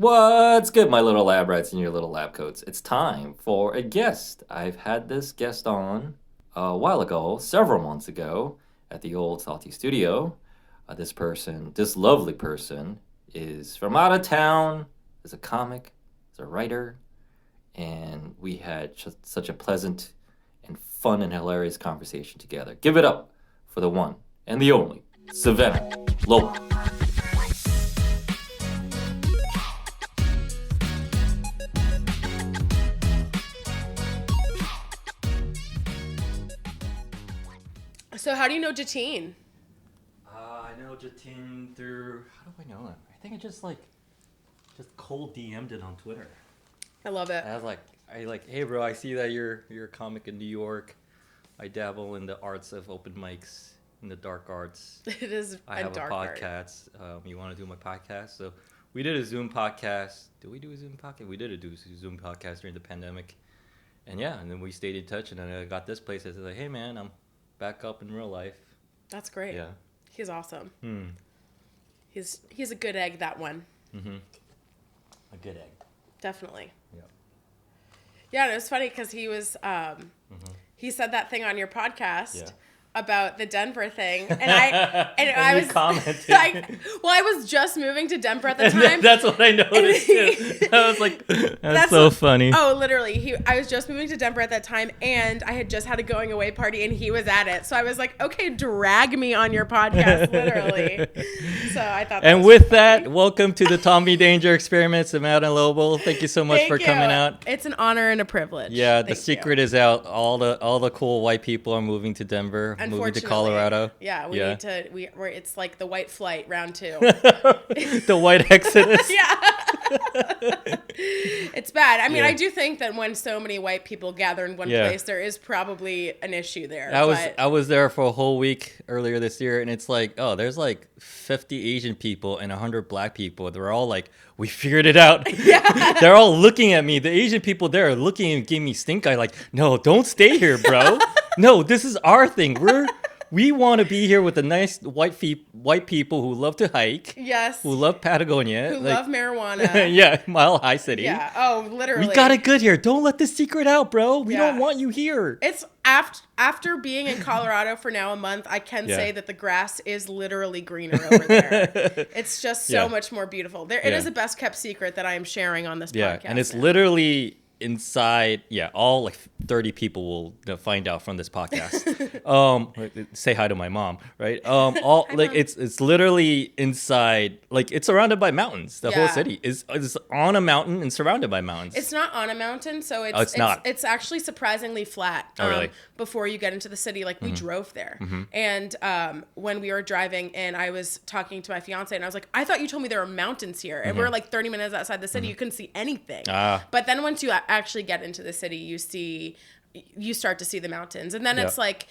What's good, my little lab rats and your little lab coats? It's time for a guest. I've had this guest on a while ago, several months ago, at the old Salty Studio. This lovely person, is from out of town, is a comic, is a writer, and we had such a pleasant and fun and hilarious conversation together. Give it up for the one and the only, Savannah Lobel. So how do you know Jatine? I know Jatine through. How do I know him? I think I just cold DM'd it on Twitter. I love it. Hey bro, I see that you're a comic in New York. I dabble in the arts of open mics, in the dark arts. It is I have a podcast. You want to do my podcast? So we did a Zoom podcast. Did we do a Zoom podcast? We did a Zoom podcast during the pandemic. And then we stayed in touch, and then I got this place. I said, like, hey man, I'm back up in real life. That's great. Yeah. He's awesome. He's a good egg, that one. Mm-hmm. A good egg. Definitely. Yeah. Yeah, and it was funny because he was he said that thing on your podcast about the Denver thing, and I was commented. I was just moving to Denver at the time. That's what I noticed too. I was like, that's so funny. Oh, literally, I was just moving to Denver at that time, and I had just had a going away party, and he was at it. So I was like, okay, drag me on your podcast, literally. So I thought. And with that, welcome to the Tommy Danger Experiment, Savannah Lobel. Thank you so much for coming out. It's an honor and a privilege. Yeah, the secret is out. All the cool white people are moving to Denver. Moving to Colorado. Yeah, we need to. It's like the white flight round 2. The white exodus. Yeah. It's bad. I mean, I do think that when so many white people gather in one place, there is probably an issue there. I was there for a whole week earlier this year, and it's like, oh, there's like 50 Asian people and 100 black people. They're all like, we figured it out. Yeah. They're all looking at me. The Asian people there are looking and giving me stink eye like, no, don't stay here, bro. No, this is our thing. We want to be here with the nice white people who love to hike. Yes. Who love Patagonia. Who love marijuana. Yeah, Mile High City. Yeah. Oh, literally. We got it good here. Don't let this secret out, bro. We don't want you here. It's after being in Colorado for now a month, I can say that the grass is literally greener over there. It's just so much more beautiful. It is a best kept secret that I am sharing on this podcast. Yeah, and it's literally inside. Yeah, all like 30 people will find out from this podcast. Say hi to my mom, right? It's literally inside. Like, it's surrounded by mountains. The whole city is on a mountain and surrounded by mountains. It's not on a mountain, so it's not. It's actually surprisingly flat. Really? Before you get into the city, like we drove there, and when we were driving, and I was talking to my fiance, and I was like, I thought you told me there were mountains here, and we were like 30 minutes outside the city. You couldn't see anything. But then once you actually get into the city, you start to see the mountains, and then it's like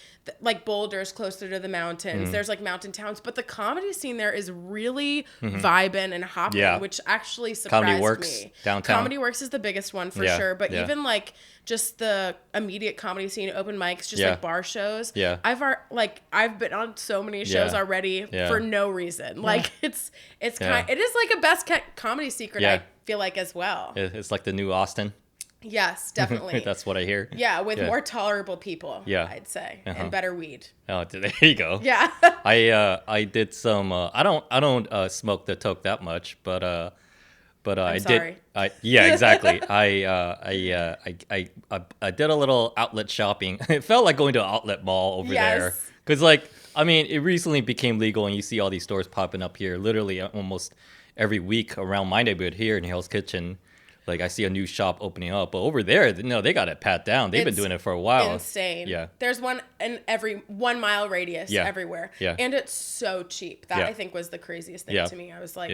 Boulder's closer to the mountains. There's like mountain towns, but the comedy scene there is really vibing and hopping, which actually surprised Comedy Works, me. downtown. Comedy Works is the biggest one for sure, but even like just the immediate comedy scene, open mics, just like bar shows. Yeah, I've been on so many shows already for no reason. Like it is like a best kept comedy secret. I feel like as well. It's like the new Austin. Yes, definitely. That's what I hear. Yeah, with more tolerable people, I'd say, and better weed. Oh, there you go. Yeah. I did some. I don't smoke the toke that much, but I sorry. did. Yeah, exactly. I did a little outlet shopping. It felt like going to an outlet mall over there, because it recently became legal, and you see all these stores popping up here, literally almost every week around my neighborhood here in Hell's Kitchen. Like, I see a new shop opening up, but over there, no, they got it pat down. They've been doing it for a while. Insane. Yeah. There's one in every 1 mile radius everywhere. Yeah. And it's so cheap. That I think was the craziest thing to me. I was like,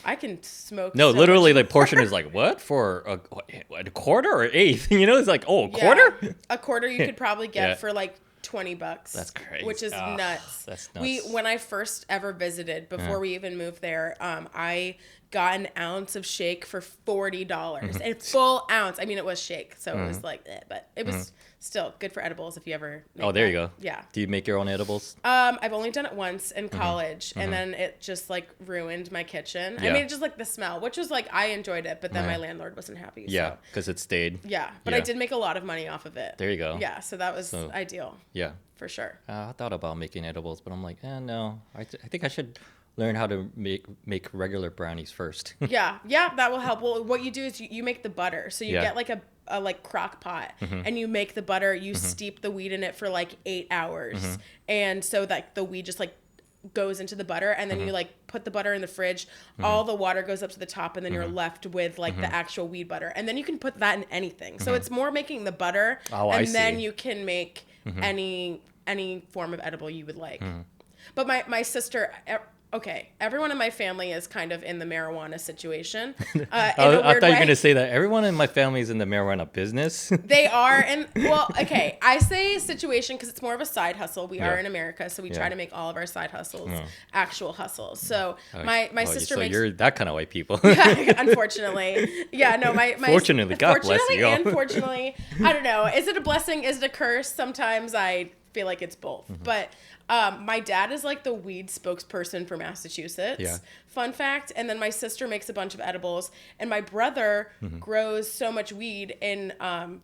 I can smoke. No, so literally, much the portion is like, what? For a quarter or eighth? It's like, oh, a quarter? A quarter you could probably get for like $20. That's crazy. Which is nuts. That's nuts. When I first ever visited, before we even moved there, I got an ounce of shake for $40. A full ounce. I mean, it was shake, so it was like, but it was still good for edibles if you ever make there that. you go. Yeah. Do you make your own edibles? I've only done it once in college, and then it just like ruined my kitchen. Yeah. I mean, just like the smell, which was like, I enjoyed it, but then my landlord wasn't happy. Yeah, so. because it stayed. Yeah, but I did make a lot of money off of it. There you go. Yeah, so that was ideal. Yeah. For sure. I thought about making edibles, but I'm like, no. I think I should learn how to make regular brownies first. yeah, that will help. Well, what you do is you make the butter. So you get like a like crock pot and you make the butter, you steep the weed in it for like 8 hours. And so that the weed just like goes into the butter, and then you like put the butter in the fridge, all the water goes up to the top, and then you're left with like the actual weed butter. And then you can put that in anything. So it's more making the butter, and then you can make any form of edible you would like. But my sister, okay, everyone in my family is kind of in the marijuana situation. I thought you were going to say that everyone in my family is in the marijuana business. They are. And well, okay, I say situation because it's more of a side hustle. We are in America, so we try to make all of our side hustles actual hustles. So my sister makes... So you're that kind of white people. Yeah, unfortunately. Yeah, no, my Fortunately, God bless you. Unfortunately, I don't know. Is it a blessing? Is it a curse? Sometimes I feel like it's both. But my dad is like the weed spokesperson for Massachusetts. Yeah. Fun fact. And then my sister makes a bunch of edibles, and my brother grows so much weed in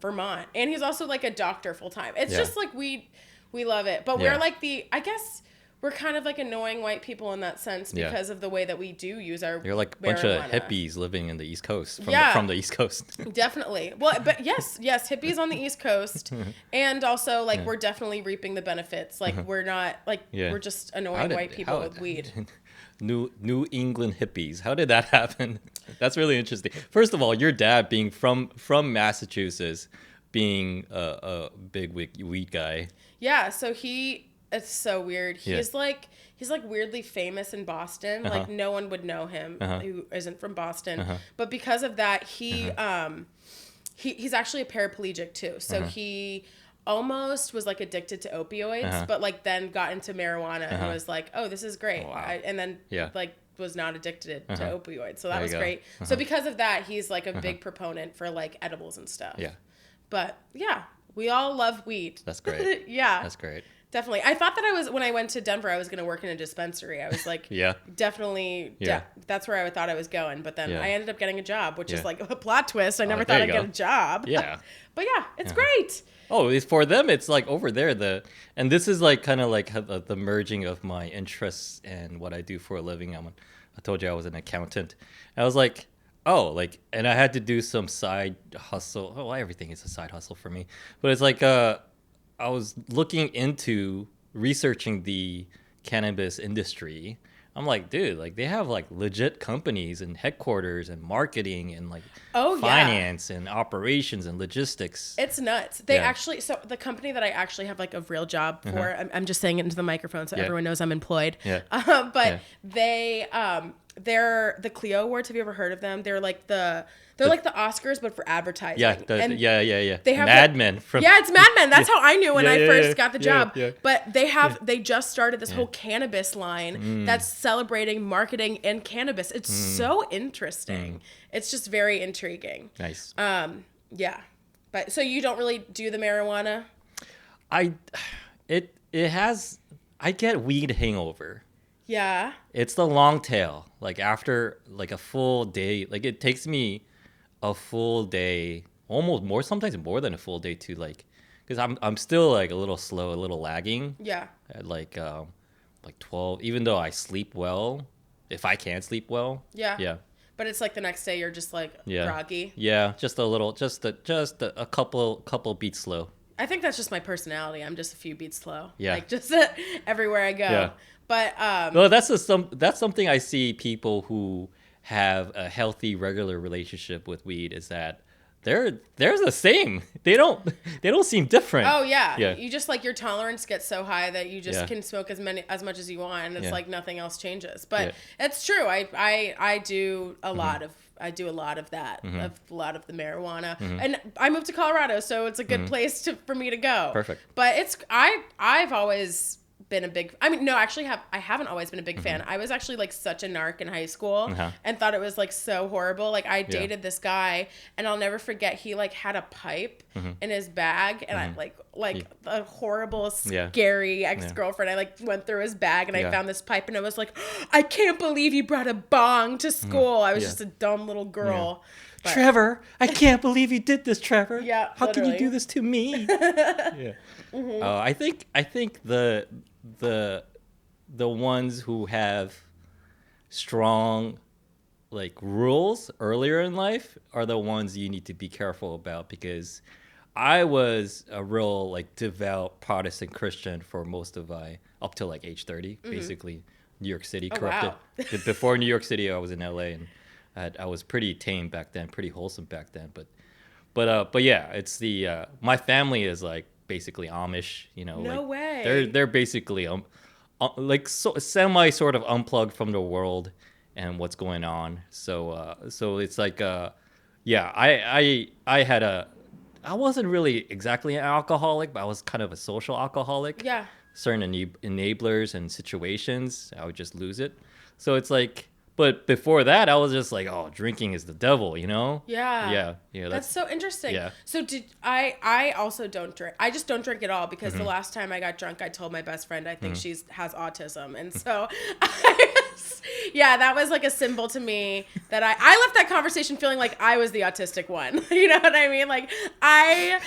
Vermont, and he's also like a doctor full time. It's just like we love it, but we're like I guess we're kind of like annoying white people in that sense because of the way that we do use our You're like a bunch of hippies living in the East Coast from the East Coast. Definitely. Well, but yes, hippies on the East Coast, and also like we're definitely reaping the benefits. Like we're not like we're just annoying white people with weed. New England hippies. How did that happen? That's really interesting. First of all, your dad being from Massachusetts, being a big weed guy. Yeah, so it's so weird. He's like weirdly famous in Boston. Like no one would know him who isn't from Boston. But because of that, he's actually a paraplegic too. So he almost was like addicted to opioids, but like then got into marijuana and was like, oh, this is great. Wow. And then like was not addicted to opioids. So that was great. So because of that, he's like a big proponent for like edibles and stuff. Yeah. But yeah, we all love weed. That's great. Yeah. That's great. Definitely. I thought that when I went to Denver, I was going to work in a dispensary. I was like, definitely, that's where I thought I was going. But then I ended up getting a job, which is like a plot twist. I never thought I'd get a job. Yeah. But yeah, it's great. Oh, it's for them. It's like over there. And this is like kind of like the merging of my interests and what I do for a living. I told you I was an accountant. I was like, and I had to do some side hustle. Oh, everything is a side hustle for me. But it's like, I was looking into researching the cannabis industry. I'm like, dude, like they have like legit companies and headquarters and marketing and like finance and operations and logistics. It's nuts. They actually, so the company that I actually have like a real job for, I'm just saying it into the microphone so everyone knows I'm employed. But they're the Clio Awards. Have you ever heard of them? They're like the Oscars, but for advertising. Yeah. They have Mad Men. It's Mad Men. That's how I knew when I first got the job. But they just started this whole cannabis line that's celebrating marketing and cannabis. It's so interesting. It's just very intriguing. Nice. Yeah. But so you don't really do the marijuana? I get weed hangover. Yeah. It's the long tail. Like after like a full day, like it takes me a full day, almost sometimes more than a full day to like, because I'm still like a little slow, a little lagging. Yeah. At like 12, even though I sleep well, if I can sleep well. Yeah. Yeah. But it's like the next day you're just like groggy. Yeah, just a couple beats slow. I think that's just my personality. I'm just a few beats slow. Yeah. Like just everywhere I go. Yeah. But well, that's something I see people who have a healthy, regular relationship with weed is that they're the same. They don't seem different. Oh yeah. You just like your tolerance gets so high that you just can smoke as much as you want, and it's like nothing else changes. But it's true. I do a lot of that, of a lot of the marijuana, and I moved to Colorado, so it's a good place for me to go. Perfect. But I've always been a big, I mean, no, actually I haven't always been a big fan. I was actually like such a narc in high school and thought it was like so horrible. Like I dated this guy and I'll never forget, he like had a pipe in his bag and I like a horrible, scary ex-girlfriend. I like went through his bag and I found this pipe and I was like, I can't believe you brought a bong to school. I was just a dumb little girl. But, Trevor, I can't believe you did this, Trevor. Yeah, how literally. can you do this to me? I think the ones who have strong like rules earlier in life are the ones you need to be careful about, because I was a real like devout Protestant Christian for most of up till like age 30, basically New York City corrupted. Wow. Before New York City, I was in LA and I was pretty tame back then, pretty wholesome back then. But yeah, it's the my family is like basically Amish, you know. No like, way. They're basically like semi sort of unplugged from the world and what's going on. So it's like yeah, I had I wasn't really exactly an alcoholic, but I was kind of a social alcoholic. Yeah. Certain enablers and situations, I would just lose it. So it's like, but before that, I was just like, oh, drinking is the devil, you know? Yeah. Yeah. That's so interesting. Yeah. So I also don't drink. I just don't drink at all because the last time I got drunk, I told my best friend I think has autism. And so that was like a symbol to me that I left that conversation feeling like I was the autistic one. You know what I mean? Like That's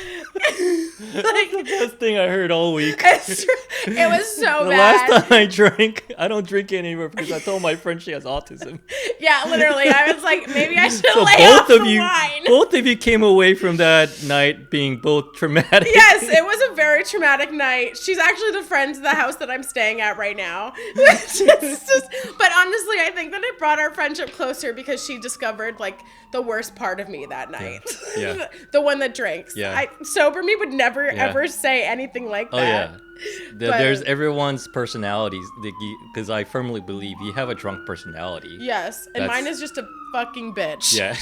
the best thing I heard all week. It was so the bad. Last time I drank, I don't drink anymore because I told my friend she has autism. Yeah, literally. I was like, maybe I should So lay both off of the you, wine. both of you came away from that night being both traumatic. Yes, it was a very traumatic night. She's actually the friend to the house that I'm staying at right now. But honestly, I think that it brought our friendship closer because she discovered like the worst part of me that night. Yeah. The one that drinks. Yeah. Sober me would never ever say anything like that. Oh yeah. There's everyone's personalities, because I firmly believe you have a drunk personality. Yes, and mine is just a fucking bitch. Yeah.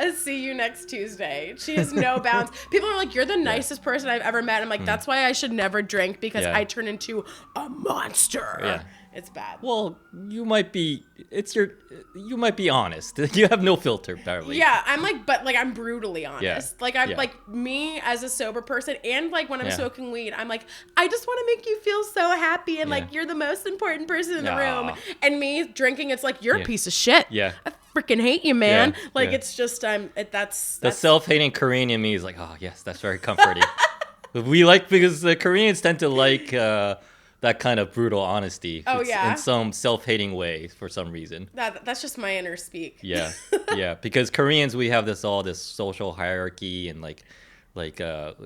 I'll see you next Tuesday. She has no bounds. People are like, you're the nicest person I've ever met. I'm like, that's why I should never drink, because I turn into a monster. Yeah. It's bad. Well, you might be honest. You have no filter, apparently. Yeah, I'm like, but like I'm brutally honest. Yeah. Like I'm like me as a sober person, and like when I'm smoking weed, I'm like, I just want to make you feel so happy, and like you're the most important person in the room. And me drinking, it's like, you're a piece of shit. Yeah. I freaking hate you, man. Yeah. Like it's just that's the self-hating Korean in me is like, oh yes, that's very comforting. Because the Koreans tend to like that kind of brutal honesty. Oh, yeah? In some self-hating way for some reason. That's just my inner speak. Yeah. Yeah. Because Koreans, we have this social hierarchy and like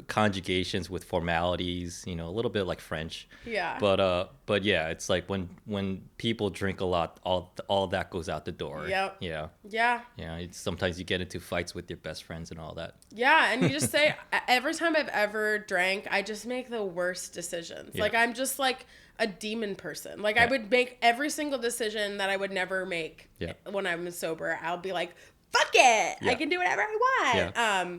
conjugations with formalities, you know, a little bit like French. Yeah. But yeah, it's like when people drink a lot, all that goes out the door. Yep. Yeah. Yeah. Yeah. Sometimes you get into fights with your best friends and all that. Yeah, and you just say, every time I've ever drank, I just make the worst decisions. Yeah. Like I'm just like a demon person. Like I would make every single decision that I would never make when I'm sober. I'll be like, fuck it. Yeah. I can do whatever I want. Yeah.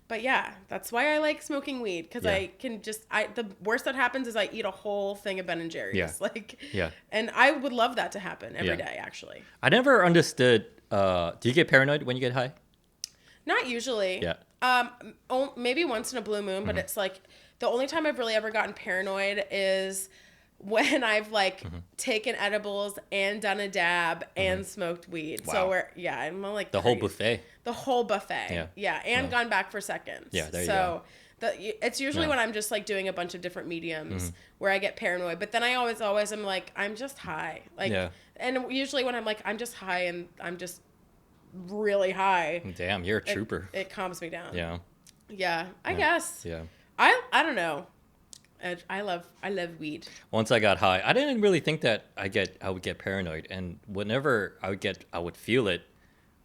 But yeah, that's why I like smoking weed, because I can the worst that happens is I eat a whole thing of Ben and Jerry's. Yeah. Like, yeah. And I would love that to happen every day, actually. I never understood, do you get paranoid when you get high? Not usually. Yeah. Maybe once in a blue moon, but it's like the only time I've really ever gotten paranoid is when I've like taken edibles and done a dab and smoked weed. Wow. So I'm like the whole buffet. The whole buffet. Yeah. And gone back for seconds. Yeah, there you go. It's usually when I'm just like doing a bunch of different mediums where I get paranoid. But then I always am like, I'm just high. Like, and usually when I'm like, I'm just high and I'm just really high. Damn, you're a trooper. It calms me down. Yeah. Yeah, I guess. Yeah. I don't know. I love weed. Once I got high, I didn't really think that I would get paranoid, and whenever I would feel it,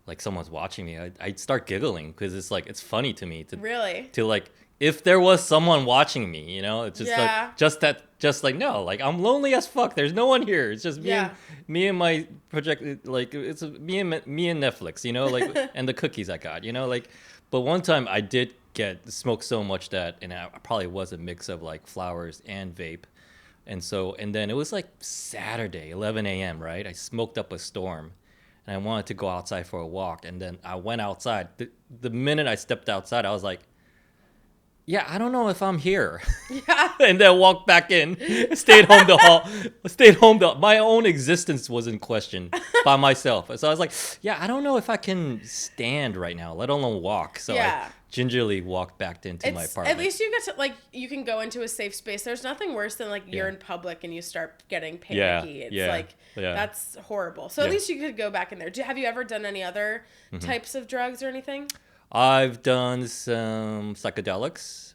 like someone's watching me, I'd start giggling because it's like it's funny to me to like if there was someone watching me, you know, it's just like no, like I'm lonely as fuck. There's no one here. It's just me and my project. Like it's me and Netflix, you know, like and the cookies I got, you know, like. But one time I did get smoked so much that, and I probably was a mix of like flowers and vape. And then it was like Saturday, 11 a.m., right? I smoked up a storm and I wanted to go outside for a walk. And then I went outside. The minute I stepped outside, I was like, yeah, I don't know if I'm here. Yeah. And then walked back in, stayed home the hall, stayed home. My own existence was in question by myself. So I was like, yeah, I don't know if I can stand right now, let alone walk. So Yeah. I gingerly walked back into my apartment. At least you get to, like, you can go into a safe space. There's nothing worse than, like, you're in public and you start getting panicky. That's horrible. So at least you could go back in there. Have you ever done any other types of drugs or anything? I've done some psychedelics.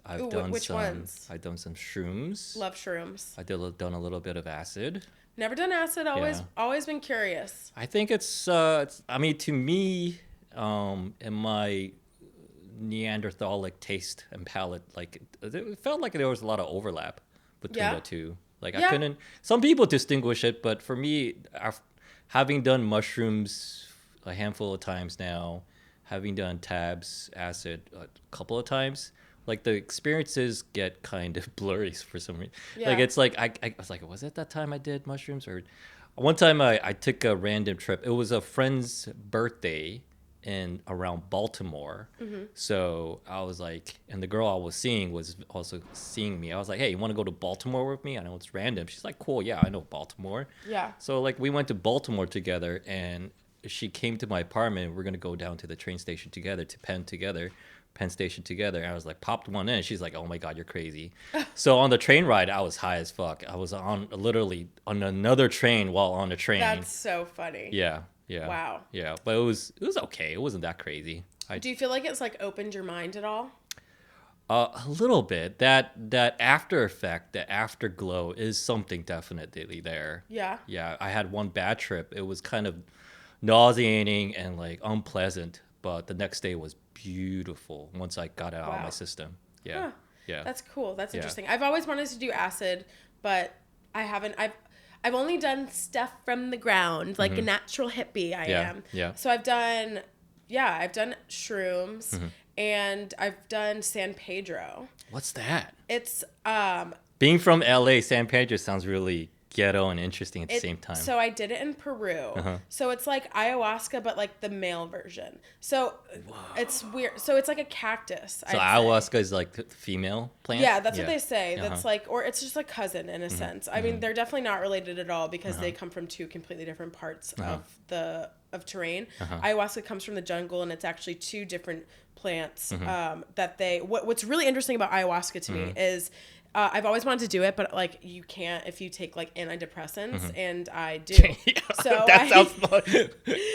Which ones? I've done some shrooms. Love shrooms. Done a little bit of acid. Never done acid. Always been curious. I think it's I mean, to me, in my Neanderthalic taste and palate, like it felt like there was a lot of overlap between the two. Like I couldn't. Some people distinguish it, but for me, having done mushrooms a handful of times now, having done tabs, acid a couple of times, like the experiences get kind of blurry for some reason. Yeah. Like it's like I was like, was it that time I did mushrooms? Or one time I took a random trip. It was a friend's birthday in around Baltimore. So I was like, and the girl I was seeing was also seeing me. I was like, hey, you want to go to Baltimore with me? I know it's random. She's like, cool, yeah, I know Baltimore. Yeah. So like we went to Baltimore together, and she came to my apartment. We're gonna go down to the train station together, to Penn Station together. And I was like, popped one in. She's like, oh my God, you're crazy. So on the train ride, I was high as fuck. I was literally on another train while on the train. That's so funny. Yeah. Yeah. Wow. Yeah, but it was okay. It wasn't that crazy. Do you feel like it's like opened your mind at all? A little bit. That after effect, the afterglow is something definitely there. Yeah. Yeah, I had one bad trip. It was kind of nauseating and like unpleasant, but the next day was beautiful once I got it out of my system. Yeah. Huh. Yeah. That's cool. That's interesting. I've always wanted to do acid, but I haven't. I've only done stuff from the ground, like a natural hippie I am. Yeah. So I've done shrooms and I've done San Pedro. What's that? It's Being from LA, San Pedro sounds really ghetto and interesting at the same time. So I did it in Peru. So it's like ayahuasca, but like the male version. So it's weird. So it's like a cactus. So ayahuasca is like the female plant? Yeah, that's what they say. That's like, or it's just a cousin in a sense. I mean, they're definitely not related at all because they come from two completely different parts of terrain. Ayahuasca comes from the jungle, and it's actually two different plants that what's really interesting about ayahuasca to me is I've always wanted to do it, but like you can't if you take like antidepressants, and I do. So that sounds fun.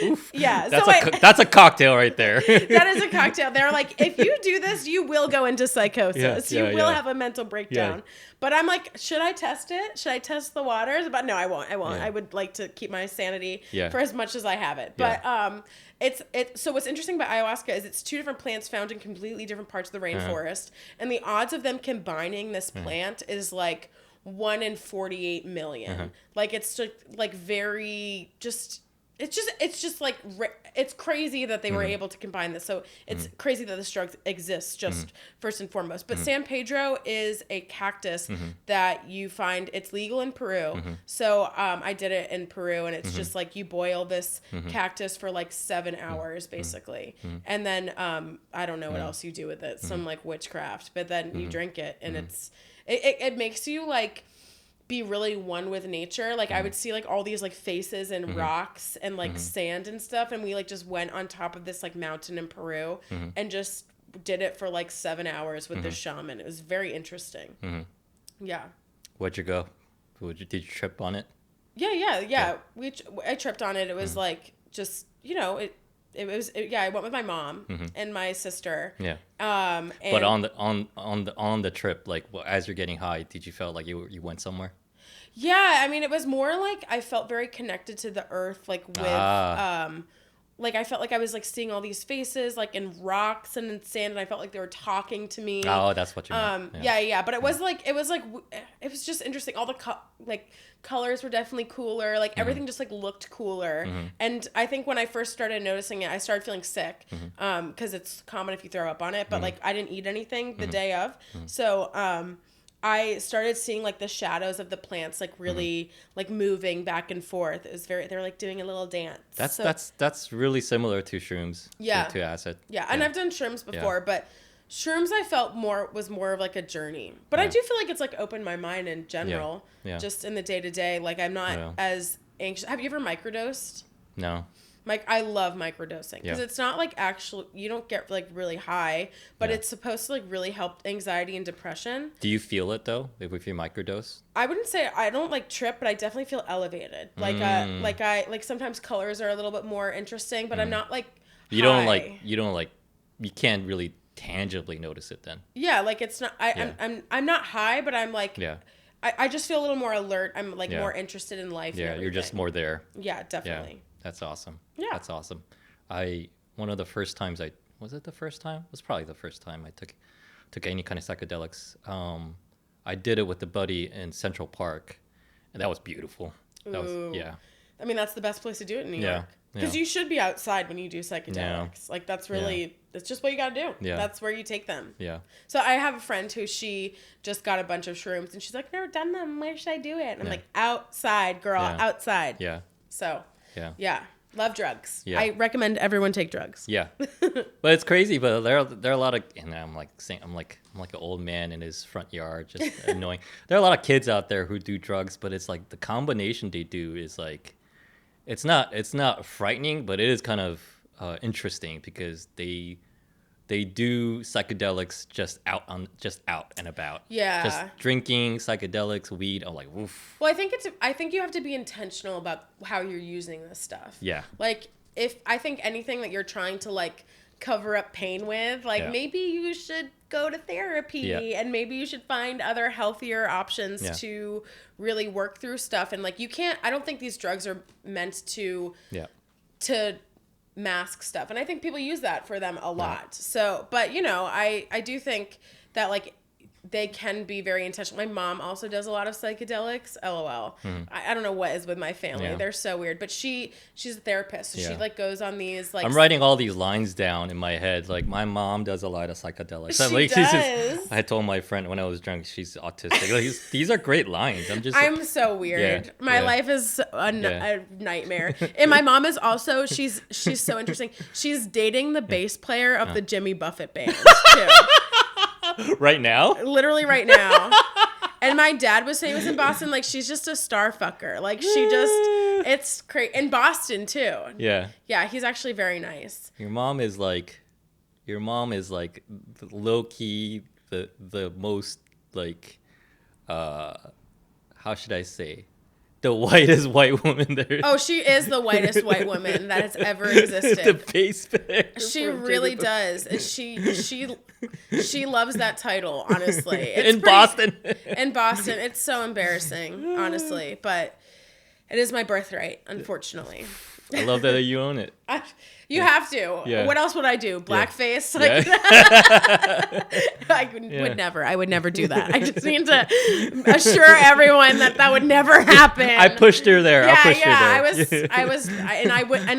Oof. Yeah, that's a cocktail right there. That is a cocktail. They're like, if you do this, you will go into psychosis. You will have a mental breakdown. But I'm like, should I test it? Should I test the waters? But no, I won't. Yeah. I would like to keep my sanity for as much as I have it. But so what's interesting about ayahuasca is it's two different plants found in completely different parts of the rainforest, and the odds of them combining this plant is like 1 in 48 million. Like it's just like very just. It's just like it's crazy that they were able to combine this. So it's crazy that this drug exists just first and foremost. But San Pedro is a cactus that you find. It's legal in Peru. So I did it in Peru, and it's just like you boil this cactus for like 7 hours basically, and then I don't know what else you do with it. Some like witchcraft, but then you drink it, and it makes you like be really one with nature. Like I would see like all these like faces and rocks and like sand and stuff, and we like just went on top of this like mountain in Peru and just did it for like 7 hours with the shaman. It was very interesting. Yeah. Where'd you go? Did you trip on it? Yeah. I tripped on it. It was like just I went with my mom and my sister. Yeah. But on the trip, like as you're getting high, did you feel like you went somewhere? Yeah, I mean, it was more like I felt very connected to the earth, like with like I felt like I was like seeing all these faces like in rocks and in sand, and I felt like they were talking to me. Oh, that's what you meant. Yeah. But it was just interesting. All the colors were definitely cooler. Like everything just like looked cooler. And I think when I first started noticing it, I started feeling sick because it's common if you throw up on it. But like I didn't eat anything the day of, so I started seeing like the shadows of the plants like really like moving back and forth. It was they're like doing a little dance. That's really similar to shrooms. Yeah. To acid. Yeah, and I've done shrooms before, but shrooms I felt was more of like a journey. But I do feel like it's like opened my mind in general. Yeah. Just in the day to day. Like I'm not as anxious. Have you ever microdosed? No. Like I love microdosing because Yeah. it's not like actual. You don't get like really high, but it's supposed to like really help anxiety and depression. Do you feel it though, if you microdose? I wouldn't say I don't like trip, but I definitely feel elevated. Like sometimes colors are a little bit more interesting, but I'm not like You don't you can't really tangibly notice it then. Yeah, like it's not. I'm not high, but I'm like. Yeah. I just feel a little more alert. I'm like more interested in life. Yeah, you're just more there. Yeah, definitely. Yeah. That's awesome. Yeah. That's awesome. One of the first times was it the first time? It was probably the first time I took any kind of psychedelics. I did it with a buddy in Central Park, and that was beautiful. That was, yeah. I mean, that's the best place to do it in New York. Because you should be outside when you do psychedelics. Yeah. Like that's really that's just what you got to do. Yeah. That's where you take them. Yeah. So I have a friend who she just got a bunch of shrooms, and she's like, "I've never done them. Where should I do it?" And I'm like, "Outside, girl, outside." Yeah. So. Yeah. Yeah. Love drugs. Yeah. I recommend everyone take drugs. Yeah. But it's crazy, but there are a lot of, and I'm like an old man in his front yard, just annoying. There are a lot of kids out there who do drugs, but it's like the combination they do is like, it's not frightening, but it is kind of interesting because they do psychedelics just out and about. Yeah. Just drinking psychedelics, weed. I'm like, woof. Well, I think you have to be intentional about how you're using this stuff. Yeah. Like I think anything that you're trying to like cover up pain with, like maybe you should go to therapy and maybe you should find other healthier options to really work through stuff. And like I don't think these drugs are meant to mask stuff, and I think people use that for them a lot. So, but I do think that like they can be very intentional. My mom also does a lot of psychedelics. LOL. I don't know what is with my family. Yeah. They're so weird. But she's a therapist, so she like goes on these like. I'm writing all these lines down in my head. Like my mom does a lot of psychedelics. She does. I told my friend when I was drunk, she's autistic. Like, these are great lines. I'm so weird. My life is a nightmare. And my mom is also she's so interesting. She's dating the bass player of the Jimmy Buffett band too. Right now? Literally right now. And my dad was saying it was in Boston, like she's just a star fucker. Like it's crazy. In Boston too. Yeah. Yeah, he's actually very nice. Your mom is like low key the most like how should I say? The whitest white woman there. Oh, she is the whitest white woman that has ever existed. The bass player. She really does. And she loves that title, honestly. Boston. In Boston. It's so embarrassing, honestly. But it is my birthright, unfortunately. I love that you own it. You have to. Yeah. What else would I do? Blackface? Like I would never do that. I just need to assure everyone that would never happen. I pushed her there. Yeah, I pushed her there.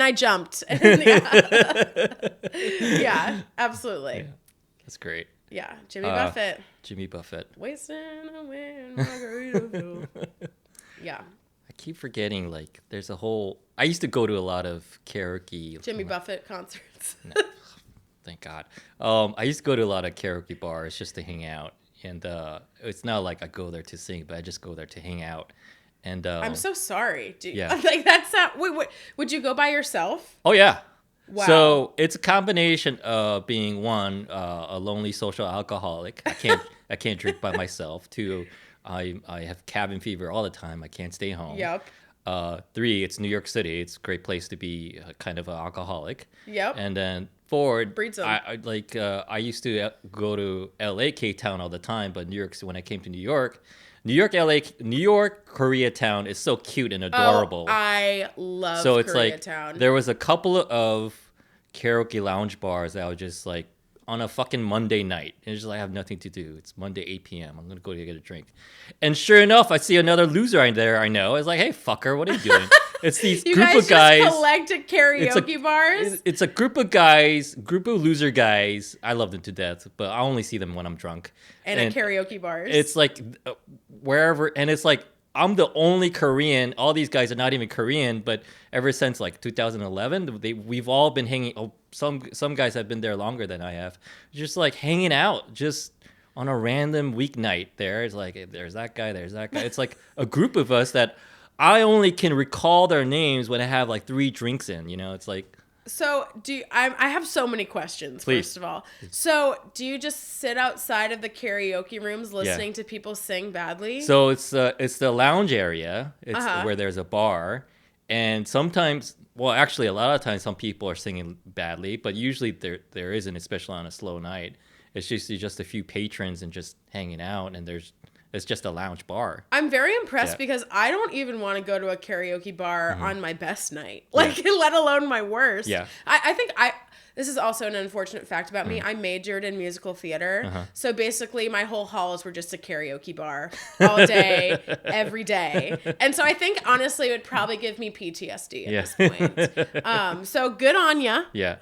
I jumped. Yeah, absolutely. Yeah. That's great. Yeah, Jimmy Buffett. Jimmy Buffett. Wasting a wind, Margaritaville. Yeah. I keep forgetting, like, there's a whole... I used to go to a lot of karaoke... Jimmy Buffett concerts. No, thank God. I used to go to a lot of karaoke bars just to hang out. And it's not like I go there to sing, but I just go there to hang out. And I'm so sorry. Yeah. Like, that's not... Wait, would you go by yourself? Oh, yeah. Wow. So it's a combination of being one, a lonely social alcoholic. I can't drink by myself. Two, I have cabin fever all the time. I can't stay home. Yep. 3, it's New York City. It's a great place to be kind of an alcoholic. Yep. And then 4, breeds them. I used to go to LA, K-Town all the time, but New York, when I came to New York, New York, LA, New York, Koreatown is so cute and adorable. Oh, I love so it's Koreatown. like there was a couple of karaoke lounge bars that was just like on a fucking Monday night. And it's just like, I have nothing to do. It's Monday, 8 p.m. I'm going to go get a drink. And sure enough, I see another loser in there I know. It's like, hey, fucker, what are you doing? It's these you group guys of guys. Just collected karaoke bars? It's a group of guys, group of loser guys. I love them to death, but I only see them when I'm drunk. And at karaoke bars. It's like wherever. And it's like, I'm the only Korean. All these guys are not even Korean, but ever since like 2011, we've all been hanging. Oh, some guys have been there longer than I have. Just like hanging out, just on a random weeknight. There's like there's that guy, there's that guy. It's like a group of us that I only can recall their names when I have like 3 drinks in. You know, it's like. So I have so many questions. Please. First of all, so do you just sit outside of the karaoke rooms listening to people sing badly? So it's the lounge area. It's where there's a bar, and sometimes, well, actually, a lot of times, some people are singing badly, but usually there isn't, especially on a slow night. It's just a few patrons and just hanging out, and it's just a lounge bar. I'm very impressed because I don't even want to go to a karaoke bar on my best night, like let alone my worst. Yeah. I think this is also an unfortunate fact about me. I majored in musical theater. So basically my whole halls were just a karaoke bar all day, every day. And so I think honestly it would probably give me PTSD at this point. So good on ya. Yeah.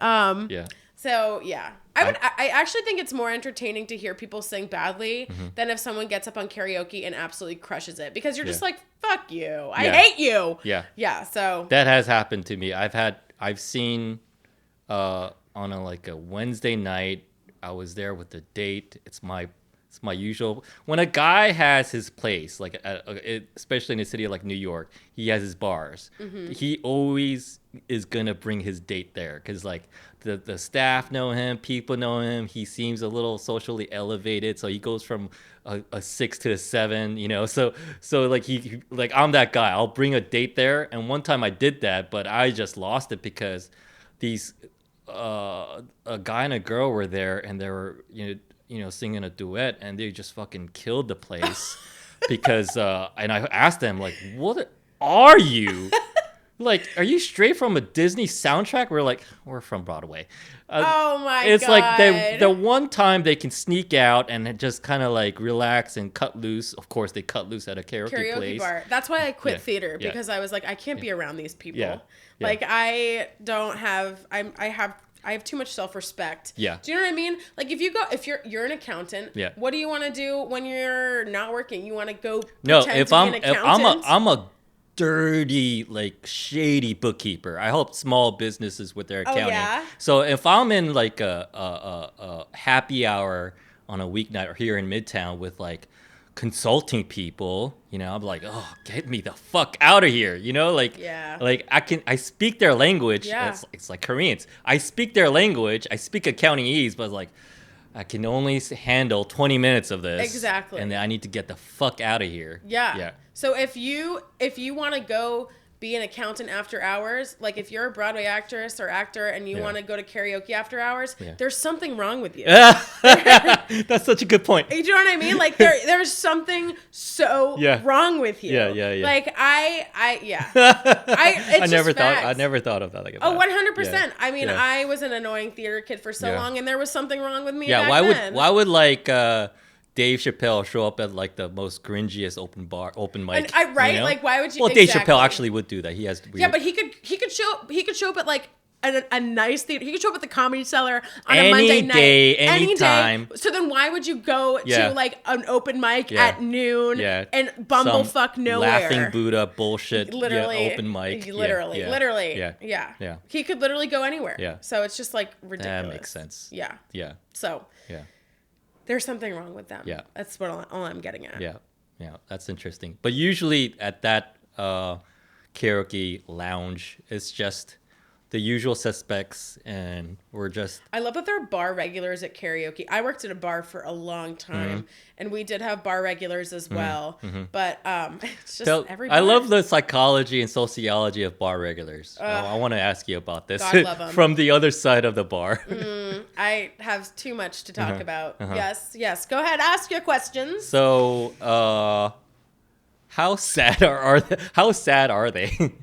Yeah. So yeah, I actually think it's more entertaining to hear people sing badly than if someone gets up on karaoke and absolutely crushes it, because you're just like, fuck you, I hate you. Yeah. Yeah. So that has happened to me. I've seen on a Wednesday night. I was there with a date. It's my usual. When a guy has his place, like especially in a city like New York, he has his bars. He always is gonna bring his date there because like the staff know him, people know him. He seems a little socially elevated, so he goes from a 6 to a 7. You know, so like he like I'm that guy. I'll bring a date there. And one time I did that, but I just lost it because these a guy and a girl were there, and they were singing a duet, and they just fucking killed the place because and I asked them like, what are you? Like, are you straight from a Disney soundtrack? We're from Broadway. Oh my god. It's like the one time they can sneak out and just kind of like relax and cut loose. Of course, they cut loose at a karaoke place. Bar. That's why I quit theater, because I was like, I can't be around these people. Yeah. Like I have too much self-respect. Yeah. Do you know what I mean? Like if you're an accountant, what do you want to do when you're not working? You want to go pretend to be an accountant? I'm a dirty, like shady bookkeeper. I help small businesses with their accounting. Oh, yeah? So if I'm in like a happy hour on a weeknight or here in Midtown with like consulting people, I'm like, oh, get me the fuck out of here, like I speak their language. It's like Koreans. I speak their language. I speak accountingese, but like I can only handle 20 minutes of this. Exactly. And then I need to get the fuck out of here. Yeah. So if you want to go be an accountant after hours, like if you're a Broadway actress or actor and you want to go to karaoke after hours, there's something wrong with you. That's such a good point. Do you know what I mean? Like there's something so wrong with you. Yeah. Like I never thought of that like that. Oh, 100%. I mean, I was an annoying theater kid for so long, and there was something wrong with me. Yeah, back why would like Dave Chappelle show up at like the most cringiest open mic? And like why would you? Well, Dave Chappelle actually would do that. He has weird... Yeah, but he could show up at like a nice theater. He could show up at the Comedy Cellar on a Monday night, any time. So then why would you go to like an open mic at noon and bumblefuck nowhere? Laughing Buddha bullshit. Literally, open mic. Literally. Yeah. He could literally go anywhere. Yeah. So it's just like ridiculous. That makes sense. Yeah. Yeah. So there's something wrong with them. Yeah. That's what all I'm getting at. Yeah. That's interesting. But usually at that karaoke lounge, it's just the usual suspects, and we're just... I love that there are bar regulars at karaoke. I worked at a bar for a long time, and we did have bar regulars as well, but it's just every bar. I love the psychology and sociology of bar regulars. I want to ask you about this. God love 'em. From the other side of the bar. I have too much to talk about. Yes. Go ahead, ask your questions. So, how sad are they? How sad are they?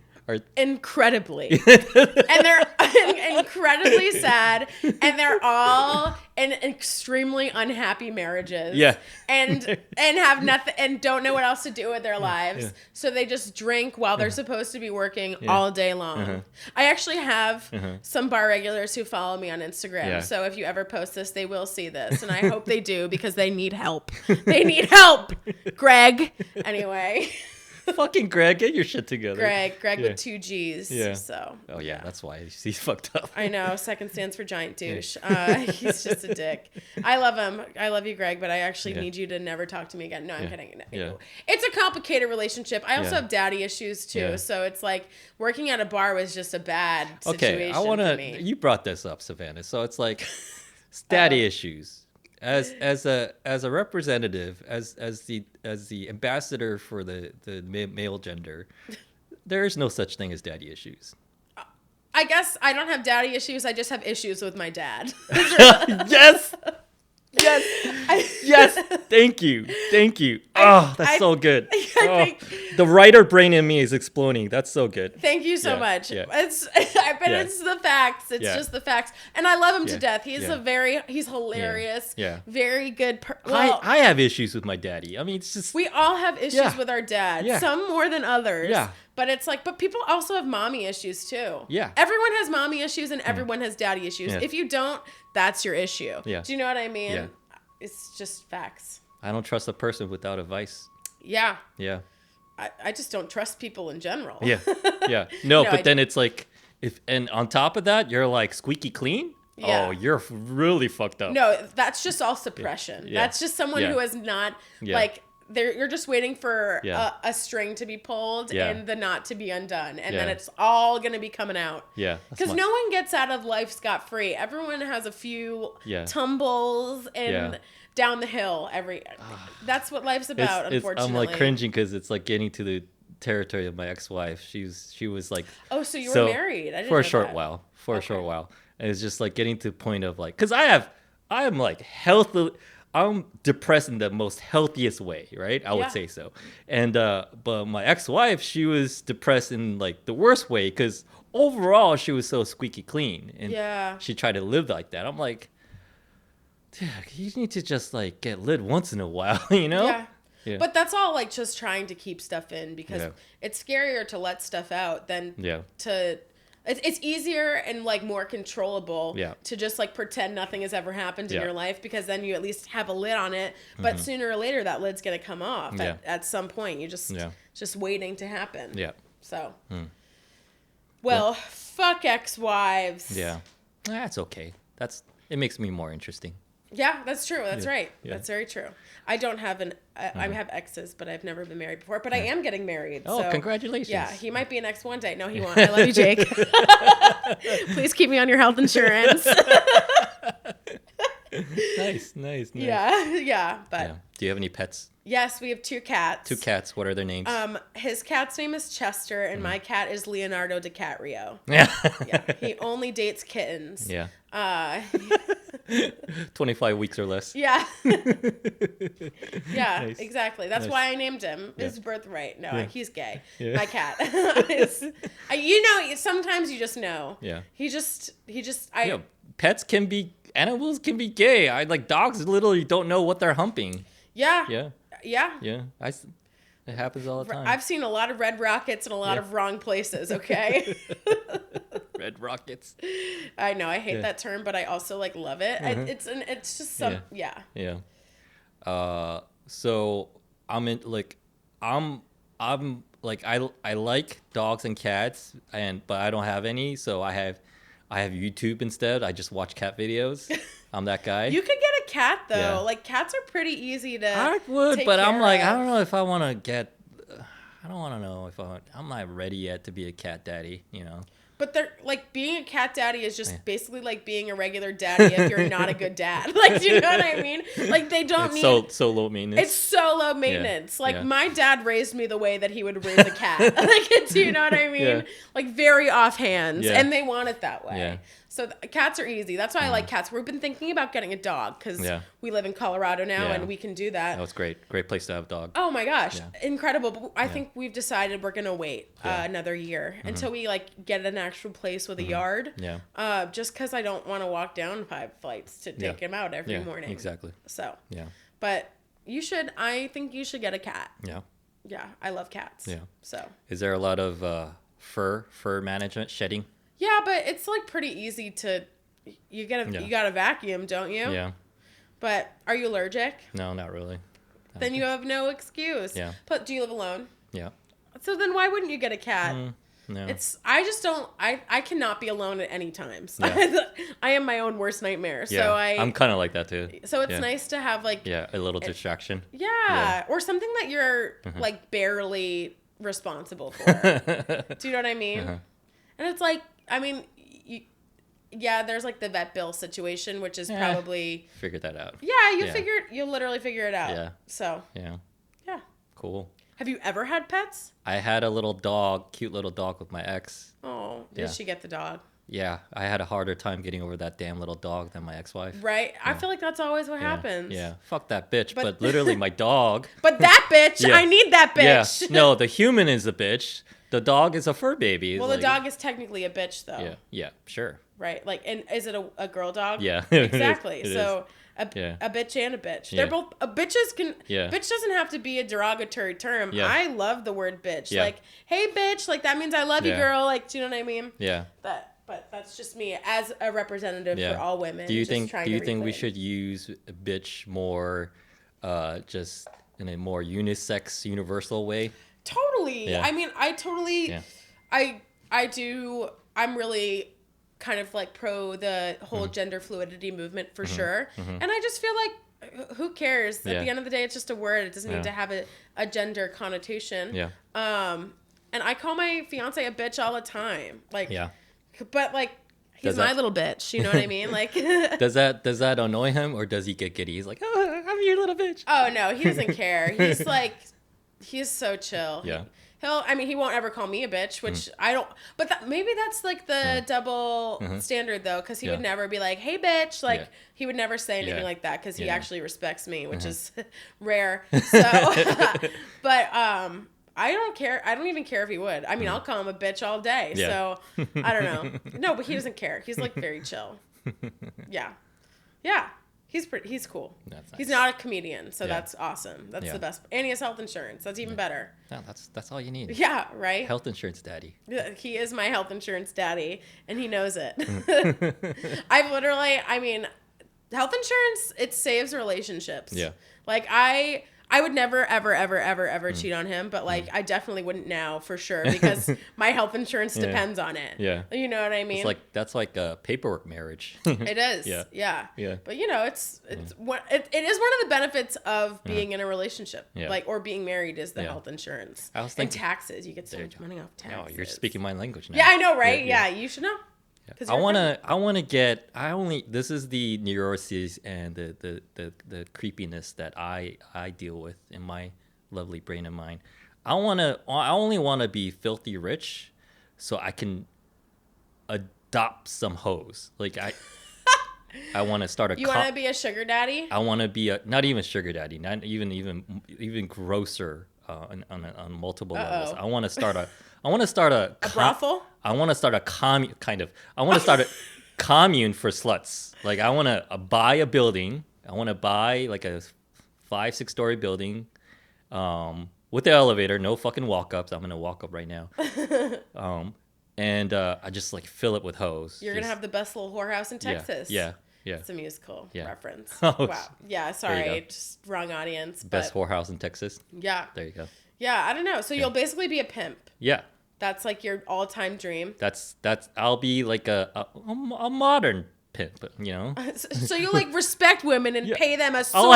Incredibly. And they're incredibly sad, and they're all in extremely unhappy marriages. Yeah. And have nothing and don't know what else to do with their lives. Yeah. So they just drink while they're supposed to be working all day long. I actually have some bar regulars who follow me on Instagram. Yeah. So if you ever post this, they will see this, and I hope they do because they need help. They need help. Greg. Anyway. Fucking Greg, get your shit together. Greg with 2 G's. Yeah. So. Oh yeah, that's why he's fucked up. I know. Second stands for giant douche. He's just a dick. I love him. I love you, Greg, but I actually need you to never talk to me again. No, I'm kidding. Yeah. It's a complicated relationship. I also have daddy issues too. Yeah. So it's like working at a bar was just a bad situation for me. You brought this up, Savannah. So it's like daddy issues. As a representative, as the ambassador for the male gender, there is no such thing as daddy issues. I guess I don't have daddy issues. I just have issues with my dad. Yes. Yes. Thank you. That's so good. The writer brain in me is exploding. That's so good. Thank you so much. Yeah. It's the facts. It's just the facts, and I love him to death. He's he's hilarious. Yeah. Very good. I have issues with my daddy. I mean, it's just we all have issues with our dad. Yeah. Some more than others. Yeah. But it's like, but people also have mommy issues too. Yeah. Everyone has mommy issues and everyone has daddy issues. Yeah. If you don't, that's your issue. Yeah. Do you know what I mean? Yeah. It's just facts. I don't trust a person without advice. Yeah. Yeah. I just don't trust people in general. Yeah. Yeah. No, but then it's like, and on top of that, you're like squeaky clean. Yeah. Oh, you're really fucked up. No, that's just all suppression. Yeah. That's just someone who has not like you're just waiting for a string to be pulled and the knot to be undone, and then it's all gonna be coming out. Yeah, because no one gets out of life scot free. Everyone has a few tumbles and down the hill. That's what life's about. Unfortunately, I'm like cringing because it's like getting to the territory of my ex-wife. She was like, oh, so you were married? I didn't for know a short that. while. For a short while, and it's just like getting to the point of like, because I'm like healthy. I'm depressed in the most healthiest way, right? I would say so. And but my ex-wife, she was depressed in like the worst way because overall she was so squeaky clean, and she tried to live like that. I'm like, dude, you need to just like get lit once in a while, you know? Yeah. But that's all like just trying to keep stuff in because it's scarier to let stuff out than to. It's easier and like more controllable to just like pretend nothing has ever happened in your life because then you at least have a lid on it. But sooner or later that lid's gonna come off at some point. You just waiting to happen. Yeah. So. Well, fuck ex-wives. Yeah. That's okay. It makes me more interesting. Yeah, that's true. That's right. Yeah. That's very true. I don't have I have exes, but I've never been married before. But I am getting married. Oh, so, congratulations. Yeah, he might be an ex one day. No, he won't. I love you, Jake. Please keep me on your health insurance. Nice. Yeah. But do you have any pets? Yes, we have 2 cats. 2 cats. What are their names? His cat's name is Chester, and my cat is Leonardo DiCaprio. Yeah. He only dates kittens. Yeah. 25 weeks or less. Yeah. Yeah, Nice. Exactly. That's why I named him. His birthright. No, he's gay. Yeah. My cat. Sometimes you just know. Yeah. Animals can be gay. Like dogs literally don't know what they're humping. Yeah. Yeah. Yeah. Yeah. It happens all the time. I've seen a lot of red rockets in a lot of wrong places, okay? Red rockets. I know, I hate that term, but I also like love it. It's just some Yeah. So I'm in like I'm like I like dogs and cats but I don't have any, so I have YouTube instead. I just watch cat videos. I'm that guy. You could get a cat though. Yeah. Like cats are pretty easy to I would, take but care I'm like of. I don't know if I want to get I don't want to know if I'm not ready yet to be a cat daddy, you know. But they're like being a cat daddy is just basically like being a regular daddy if you're not a good dad. Like, do you know what I mean? Like they don't it's mean so low maintenance. It's so low maintenance. Like my dad raised me the way that he would raise a cat. Like, do you know what I mean? Yeah. Like very offhand, and they want it that way. Yeah. So cats are easy. That's why I like cats. We've been thinking about getting a dog because we live in Colorado now and we can do that. That was great. Great place to have a dog. Oh my gosh, incredible! But I think we've decided we're gonna wait another year until we like get an actual place with a yard. Yeah. Just because I don't want to walk down 5 flights to take him out every morning. Exactly. So. Yeah. But you should. I think you should get a cat. Yeah. Yeah, I love cats. Yeah. So. Is there a lot of fur management shedding? Yeah, but it's like pretty easy to. You got a vacuum, don't you? Yeah. But are you allergic? No, not really. Then you have no excuse. Yeah. But do you live alone? Yeah. So then why wouldn't you get a cat? No. I just don't. I cannot be alone at any times. Yeah. I am my own worst nightmare. Yeah. So I'm kind of like that too. So it's nice to have like. Yeah, a little distraction. Yeah, or something that you're like barely responsible for. Do you know what I mean? And it's like, I mean, there's like the vet bill situation, which is probably figure that out. Yeah, you'll literally figure it out. Yeah. So. Yeah. Yeah. Cool. Have you ever had pets? I had a little dog, cute little dog with my ex. Oh, did she get the dog? Yeah, I had a harder time getting over that damn little dog than my ex-wife. Right? Yeah. I feel like that's always what happens. Yeah, fuck that bitch, but literally my dog. But that bitch, I need that bitch. Yeah, no, the human is a bitch. The dog is a fur baby. Well, the dog is technically a bitch, though. Yeah, sure. Right? Like, and is it a girl dog? Yeah. Exactly. It so a bitch and a bitch. Yeah. They're both bitches can. Yeah. Bitch doesn't have to be a derogatory term. Yeah. I love the word bitch. Yeah. Like, hey, bitch. Like that means I love you, girl. Like, do you know what I mean? Yeah. But that's just me as a representative for all women. Do you think we reclaim. should use bitch more, just in a more unisex, universal way? Totally. Yeah. I mean, I totally. Yeah. I do. I'm really kind of like pro the whole gender fluidity movement for sure. And I just feel like who cares? At the end of the day, it's just a word. It doesn't need to have a gender connotation. Yeah. And I call my fiance a bitch all the time. Like, Yeah. But like, he's my little bitch. You know what I mean? Like, does that annoy him, or does he get giddy? He's like, oh, I'm your little bitch. Oh no, he doesn't care. He's like, he's so chill. Yeah. He won't ever call me a bitch, which I don't, but maybe that's like the double standard though, because he would never be like, hey bitch, like he would never say anything like that, because he actually respects me, which is rare. So, but I don't care. I don't even care if he would. I mean, I'll call him a bitch all day. Yeah. So I don't know. No, but he doesn't care. He's like very chill. Yeah. Yeah. He's cool. That's nice. He's not a comedian, so that's awesome. That's the best. And he has health insurance. That's even better. No, that's all you need. Yeah, right? Health insurance daddy. He is my health insurance daddy, and he knows it. I mean, health insurance, it saves relationships. Yeah. Like, I would never, ever, ever, ever, ever cheat on him, but like I definitely wouldn't now for sure, because my health insurance depends on it. Yeah. You know what I mean? That's like a paperwork marriage. It is. Yeah. But you know, it is one of the benefits of being in a relationship, like, or being married, is the health insurance. I was thinking, and taxes. You get so much money off taxes. Oh, you're speaking my language now. Yeah, I know, right? Yeah, you should know. This is the neuroses and the creepiness that I deal with in my lovely brain of mine. I only want to be filthy rich so I can adopt some hoes. Like I want to start a You want to be a sugar daddy? I want to be not even sugar daddy, not even grosser on multiple levels. I want to start a brothel? I want to start a commune, kind of. I want to start a commune for sluts. Like, I want to buy a building. I want to buy like a 5-6 story building, with the elevator, no fucking walk-ups. I'm gonna walk up right now. And I just like fill it with hoes. You're gonna have the best little whorehouse in Texas. Yeah. It's a musical reference. Oh, wow. Yeah, sorry, just wrong audience. Best whorehouse in Texas. Yeah. There you go. Yeah, I don't know. So you'll basically be a pimp. Yeah. That's like your all-time dream. That's I'll be like a modern pimp, you know. So you like respect women and pay them a I'll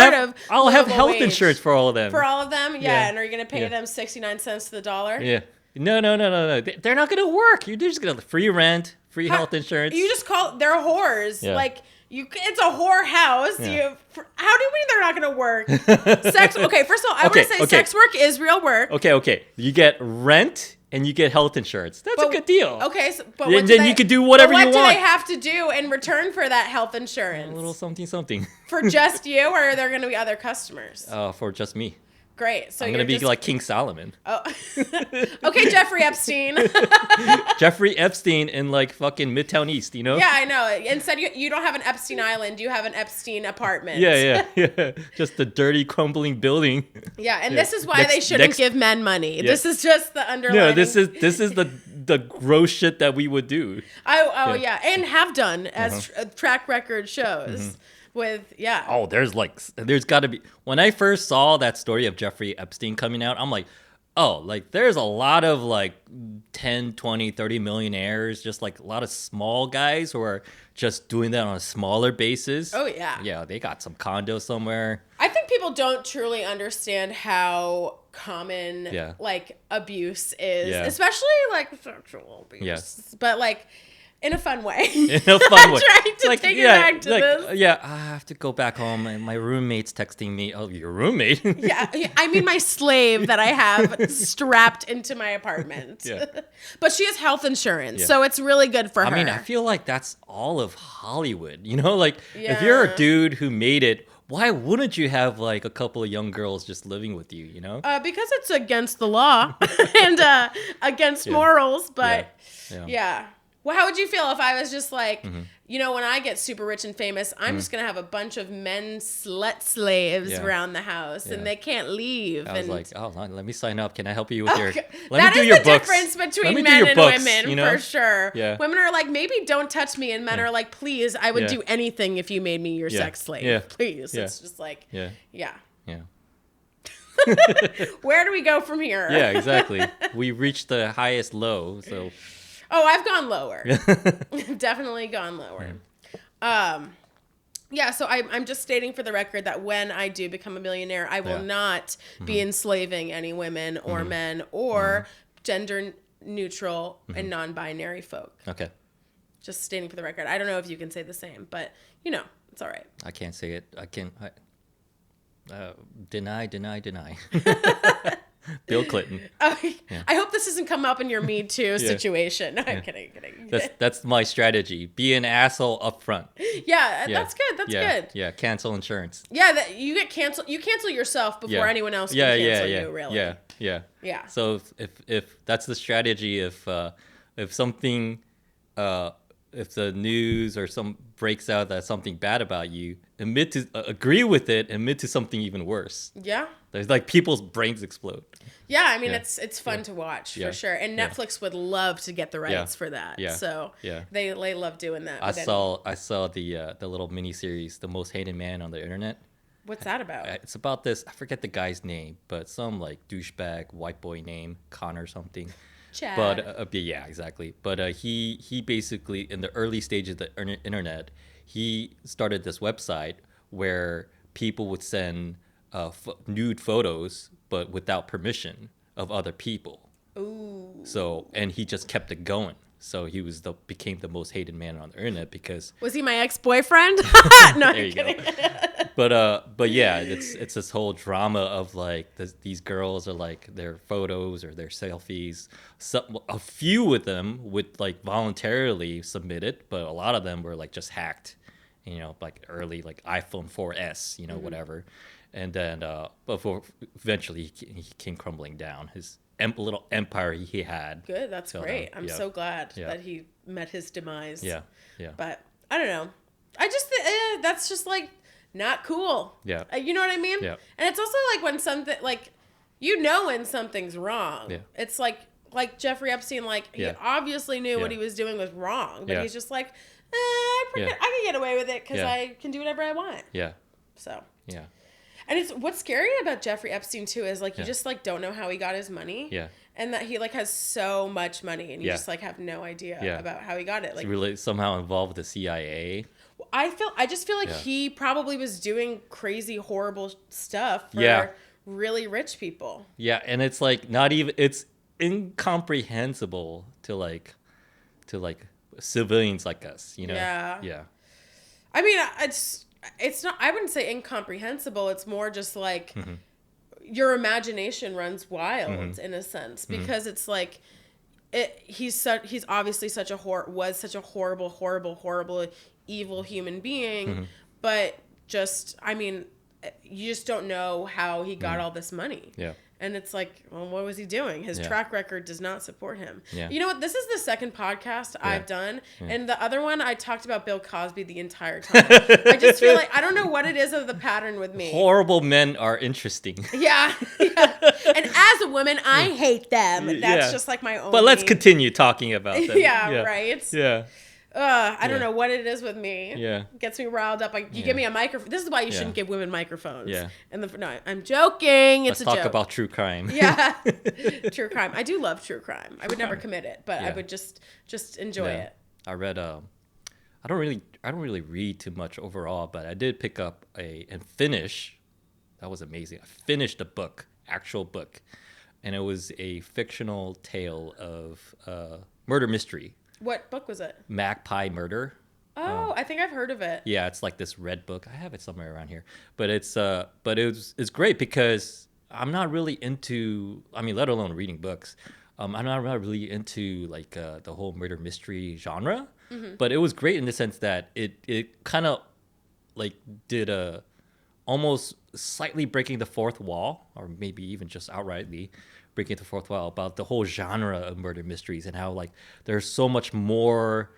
have health wage. Insurance for all of them. For all of them, yeah. And are you gonna pay them 69 cents to the dollar? Yeah. No. They're not gonna work. You're just gonna free rent, free health insurance. You just they're whores. Yeah. Like it's a whore house. Yeah. How do you mean they're not gonna work? Sex. Okay, first of all, I want to say sex work is real work. Okay. You get rent. and you get health insurance. That's a good deal. Okay, but then you can do whatever you want. What do they have to do in return for that health insurance? A little something. For just you, or are there going to be other customers? For just me. Great. So I'm going to be like King Solomon. Oh. Okay, Jeffrey Epstein. Jeffrey Epstein in like fucking Midtown East, you know? Yeah, I know. Instead, you don't have an Epstein Island. You have an Epstein apartment. Yeah. Just a dirty, crumbling building. Yeah, and this is why they shouldn't give men money. Yeah. This is just the underlying. No, this is the gross shit that we would do. Yeah, and have done, as track record shows. There's got to be. When I first saw that story of Jeffrey Epstein coming out, I'm like, oh, like there's a lot of like 10, 20, 30 millionaires, just like a lot of small guys who are just doing that on a smaller basis. Oh, yeah. Yeah, they got some condo somewhere. I think people don't truly understand how common like abuse is, especially like sexual abuse. Yeah. But like in a fun way. In a fun way. Trying to take it back to this. Yeah, I have to go back home and my roommate's texting me. Oh, your roommate? Yeah, I mean my slave that I have strapped into my apartment. Yeah. But she has health insurance, so it's really good for her. I mean, I feel like that's all of Hollywood. You know, like if you're a dude who made it, why wouldn't you have like a couple of young girls just living with you, you know? Because it's against the law and against morals, but yeah. Well, how would you feel if I was just like, you know, when I get super rich and famous, I'm just going to have a bunch of men slut slaves around the house and they can't leave. I was like, oh, let me sign up. Can I help you with your, let that me do is your the books. difference between men and women, you know? For sure. Yeah. Women are like, maybe don't touch me. And men are like, please, I would do anything if you made me your sex slave. Yeah. Please. Yeah. It's just like, yeah. Where do we go from here? Yeah, exactly. We reached the highest low, so... Oh, I've gone lower. Definitely gone lower. Yeah, so I'm just stating for the record that when I do become a millionaire, I will not be enslaving any women or men or gender neutral and non-binary folk. Okay. Just stating for the record. I don't know if you can say the same, but, you know, it's all right. I can't say it. Deny. Bill Clinton. I hope this doesn't come up in your Me Too situation. No, I'm kidding. That's my strategy. Be an asshole up front. Yeah, that's good. That's good. Yeah, cancel insurance. Yeah, you get canceled. You cancel yourself before anyone else can cancel you. Really. Yeah. So if that's the strategy, if something, if the news or some breaks out that something bad about you, agree with it, admit to something even worse. Yeah. There's like people's brains explode. Yeah, I mean it's fun to watch for sure, and Netflix would love to get the rights for that. Yeah. So they love doing that. I saw the little miniseries, The Most Hated Man on the Internet. What's that about? It's about this. I forget the guy's name, but some like douchebag white boy name, Connor something. Chad. But yeah, exactly. But he basically in the early stages of the internet, he started this website where people would send nude photos, but without permission of other people. Ooh. So, and he just kept it going. So he became the most hated man on the internet because... Was he my ex-boyfriend? No, there you go. But yeah, it's this whole drama of like these girls are like their photos or their selfies. A few of them would like voluntarily submit it, but a lot of them were like just hacked. You know, like early like iPhone 4S, you know, whatever. And then before eventually he came crumbling down. His little empire he had. Good, that's great. I'm so glad that he met his demise. Yeah. But I don't know. I just that's just like not cool. Yeah. You know what I mean? Yeah. And it's also like when something like you know when something's wrong. Yeah. It's like Jeffrey Epstein, like he obviously knew what he was doing was wrong, but he's just like, I can get away with it because I can do whatever I want. Yeah. So. Yeah. And it's what's scary about Jeffrey Epstein too is like you just like don't know how he got his money. Yeah. And that he like has so much money and you just like have no idea about how he got it. Like it's really somehow involved with the CIA. I just feel like he probably was doing crazy horrible stuff for really rich people. Yeah, and it's like not even it's incomprehensible to like civilians like us, you know. Yeah. I mean, it's not, I wouldn't say incomprehensible. It's more just like your imagination runs wild in a sense because it's like he's obviously such a horrible, evil human being, but just, I mean, you just don't know how he got all this money. Yeah. And it's like, well, what was he doing? His track record does not support him. Yeah. You know what? This is the second podcast I've done. And the other one, I talked about Bill Cosby the entire time. I just feel like, I don't know what it is of the pattern with me. Horrible men are interesting. Yeah. And as a woman, I hate them. That's just like my own. But let's continue talking about them. Yeah, right? Yeah. I don't know what it is with me. Yeah. Gets me riled up. Like, you give me a microphone. This is why you shouldn't give women microphones. Yeah. And no, I'm joking. It's Let's a talk joke. about true crime. Yeah. True crime. I do love true crime. I would never commit it, but I would just enjoy it. I read I don't really read too much overall, but I did pick up and finish. That was amazing. I finished a book, actual book, and it was a fictional tale of murder mystery. What book was it? Magpie Murder. Oh, I think I've heard of it. Yeah, it's like this red book. I have it somewhere around here. But it's it's great because I'm not really into, I mean, let alone reading books. I'm not really into like the whole murder mystery genre. But it was great in the sense that it kind of like did a almost slightly breaking the fourth wall, or maybe even just outrightly breaking the fourth wall about the whole genre of murder mysteries and how like there's so much more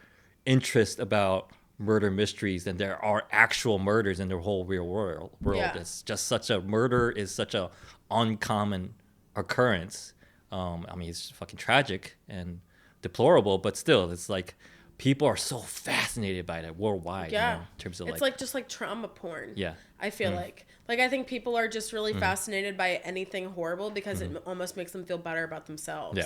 interest about murder mysteries than there are actual murders in the whole real world. Yeah. It's just murder is such a uncommon occurrence. I mean, it's fucking tragic and deplorable, but still, it's like people are so fascinated by that worldwide. Yeah. You know, in terms of it's like just like trauma porn. Yeah. I feel like I think people are just really fascinated by anything horrible because it almost makes them feel better about themselves.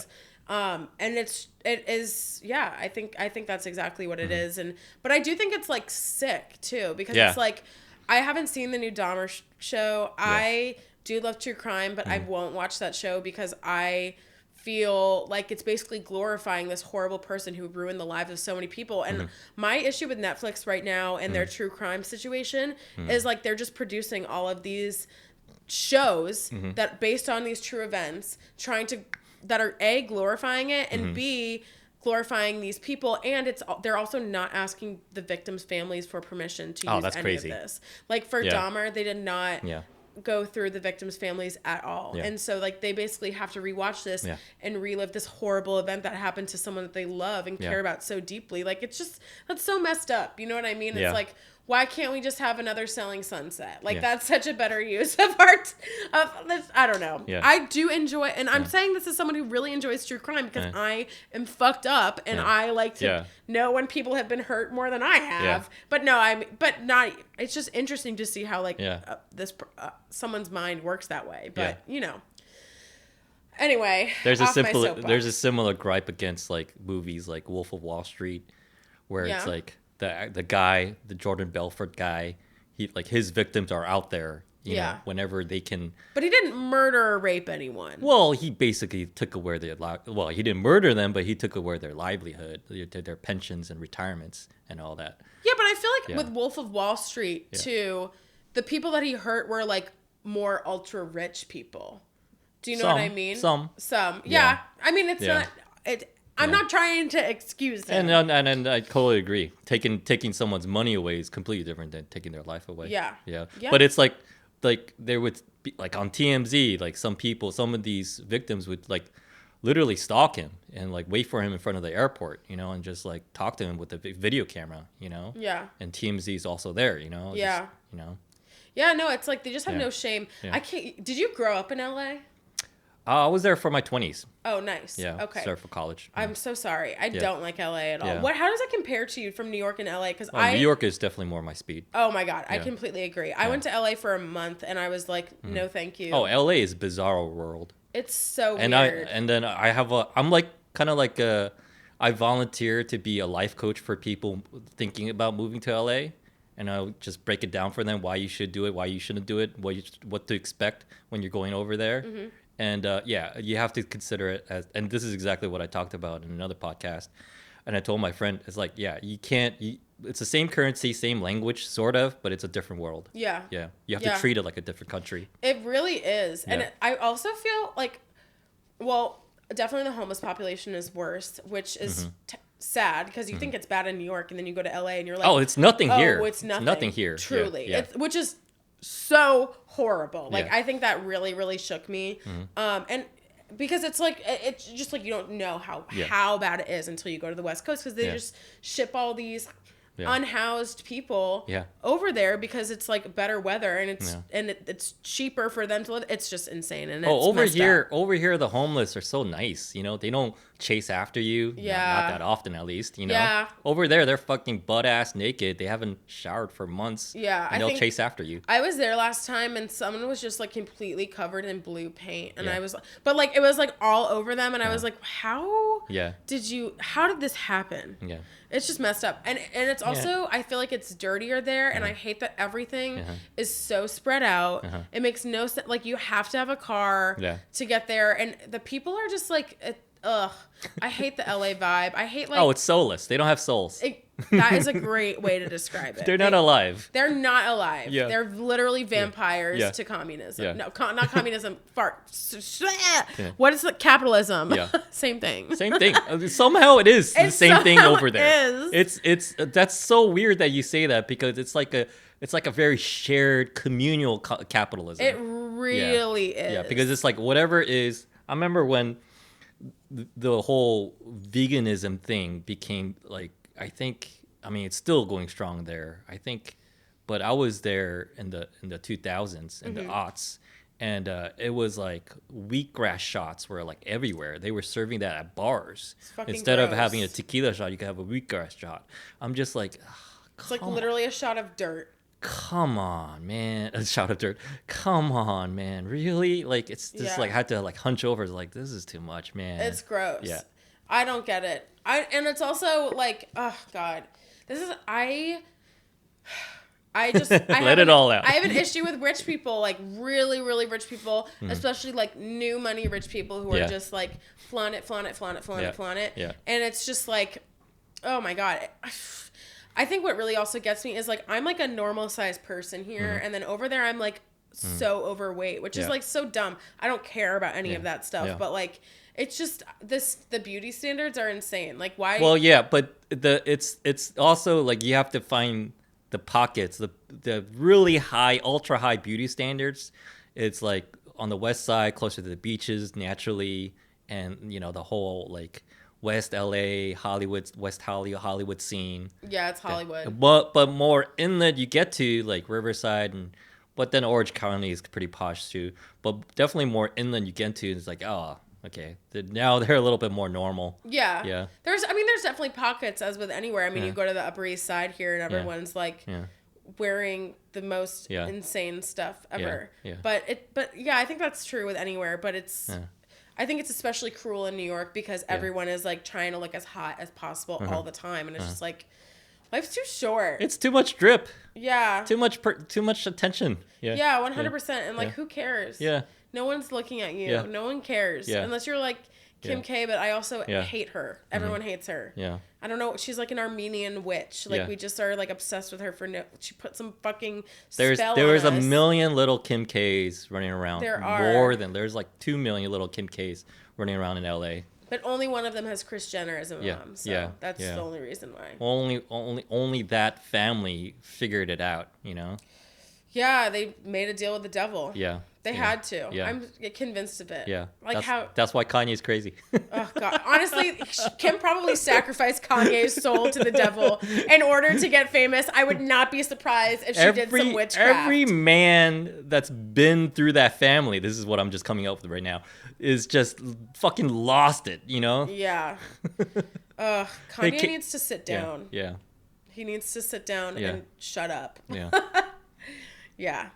Yeah. And it is, I think that's exactly what it is. But I do think it's like sick too, because it's like, I haven't seen the new Dahmer show. Yeah. I do love true crime, but I won't watch that show because I feel like it's basically glorifying this horrible person who ruined the lives of so many people. And my issue with Netflix right now and their true crime situation is like they're just producing all of these shows that based on these true events that are A, glorifying it, and B, glorifying these people, and they're also not asking the victims' families for permission to use any crazy. of this. Like for Dahmer, they did not go through the victims' families at all. Yeah. And so like they basically have to rewatch this and relive this horrible event that happened to someone that they love and care about so deeply. Like it's just, that's so messed up. You know what I mean? It's like, why can't we just have another Selling Sunset? Like that's such a better use of art of this. I don't know. Yeah. I do enjoy, and I'm saying this as someone who really enjoys true crime because I am fucked up and I like to know when people have been hurt more than I have. Yeah. But it's just interesting to see how like someone's mind works that way. But you know. Anyway, there's a similar gripe against like movies like Wolf of Wall Street, where it's like the guy, the Jordan Belfort guy, he like his victims are out there, you know, whenever they can. But he didn't murder or rape anyone. Well, he basically took away he didn't murder them, but he took away their livelihood, their pensions and retirements and all that. Yeah, but I feel like with Wolf of Wall Street too, the people that he hurt were like more ultra rich people. Do you know what I mean? Some. Yeah. I mean, it's not. I'm not trying to excuse him. And I totally agree. Taking someone's money away is completely different than taking their life away. Yeah. But it's like there would be like on TMZ, like some of these victims would like literally stalk him and like wait for him in front of the airport, you know, and just like talk to him with a video camera, you know. Yeah. And TMZ is also there, you know. Yeah. Just, you know. Yeah. No, it's like they just have no shame. Yeah. Did you grow up in LA? I was there for my 20s. Oh, nice. Yeah. Okay. Started for college. I'm so sorry. I don't like LA at all. Yeah. How does that compare to you from New York and LA? Because New York is definitely more my speed. Oh my God, I completely agree. I went to LA for a month and I was like, no, thank you. Oh, LA is a bizarre world. It's so weird. I volunteer to be a life coach for people thinking about moving to LA. And I'll just break it down for them why you should do it, why you shouldn't do it, what to expect when you're going over there. Mm-hmm. And you have to consider it as, and this is exactly what I talked about in another podcast. And I told my friend, it's like, it's the same currency, same language, sort of, but it's a different world. Yeah. Yeah. You have to treat it like a different country. It really is. Yeah. And I also feel like, well, definitely the homeless population is worse, which is sad because you think it's bad in New York, and then you go to LA and you're like, oh, it's nothing here. It's nothing. It's nothing here. Truly. Yeah. Which is so horrible. Like, Yeah. I think that really, really shook me. And because it's like, it's just like, you don't know how bad it is until you go to the West Coast, because they just ship all these unhoused people over there because it's like better weather, and it's cheaper for them to live. It's just insane. And it's over here the homeless are so nice, you know. They don't chase after you, not that often, at least, you know. Over there they're fucking butt ass naked, they haven't showered for months, and they'll chase after you. I was there last time, and someone was just like completely covered in blue paint, and I was, but like it was like all over them, and I was like, how did this happen? It's just messed up. And it's also, I feel like it's dirtier there, and I hate that everything is so spread out. It makes no sense. Like, you have to have a car to get there, and the people are just like, I hate the LA vibe. I hate, like... Oh, it's soulless. They don't have souls. That is a great way to describe it. They're not alive. They're not alive. Yeah. They're literally vampires to communism. Yeah. No, not communism. Fart. What is it? Capitalism. Yeah. Same thing. Same thing. Somehow it is the same thing over there. Is. It's that's so weird that you say that, because it's like a very shared communal capitalism. It really is. Yeah, because it's like whatever is. I remember when the whole veganism thing became like, I mean, it's still going strong there, I think, but I was there in the 2000s, in the aughts, and it was like wheatgrass shots were like everywhere. They were serving that at bars. Instead of having a tequila shot, you could have a wheatgrass shot. I'm just like, it's like literally a shot of dirt. Come on, man. A shot of dirt. Come on, man. Really? Like, it's just like, I had to like hunch over. It's like, this is too much, man. It's gross. Yeah. I don't get it. And it's also like, oh God, I let it all out. I have an issue with rich people, like really, really rich people, especially like new money rich people who are just like flaunt it. Yeah. And it's just like, oh my God. I think what really also gets me is like, I'm like a normal sized person here, and then over there I'm like so overweight, which is like so dumb. I don't care about any of that stuff, but like, it's just the beauty standards are insane. Like, why? Well, yeah, but it's also like you have to find the pockets, the really high, ultra high beauty standards. It's like on the west side, closer to the beaches, naturally, and you know, the whole like West LA, West Hollywood scene. Yeah, it's Hollywood. But more inland you get to, like Riverside, but then Orange County is pretty posh too. But definitely more inland you get to, it's like, oh, okay, now they're a little bit more normal. Yeah. There's definitely pockets, as with anywhere. I mean, you go to the Upper East Side here, and everyone's like wearing the most insane stuff ever. Yeah. But yeah, I think that's true with anywhere. But it's. Yeah. I think it's especially cruel in New York because everyone is like trying to look as hot as possible all the time, and it's just like, life's too short. It's too much drip. Yeah. Too much attention. Yeah. Yeah, 100%. And like, who cares? Yeah. No one's looking at you. Yeah. No one cares. Yeah. Unless you're like Kim K, but I also hate her. Everyone hates her. Yeah. I don't know. She's like an Armenian witch. Like, we just are like obsessed with her she put some fucking spell on us. There's a million little Kim K's running around. There's like 2 million little Kim K's running around in LA. But only one of them has Kris Jenner as a mom. So that's the only reason why. Only that family figured it out, you know? Yeah, they made a deal with the devil. Yeah. They had to. Yeah. I'm convinced of it. Yeah. Like that's why Kanye's crazy. Oh God. Honestly, Kim probably sacrificed Kanye's soul to the devil in order to get famous. I would not be surprised if she did some witchcraft. Every man that's been through that family, this is what I'm just coming up with right now, is just fucking lost it, you know? Yeah. Kanye needs to sit down. Yeah. He needs to sit down and shut up. Yeah. Yeah.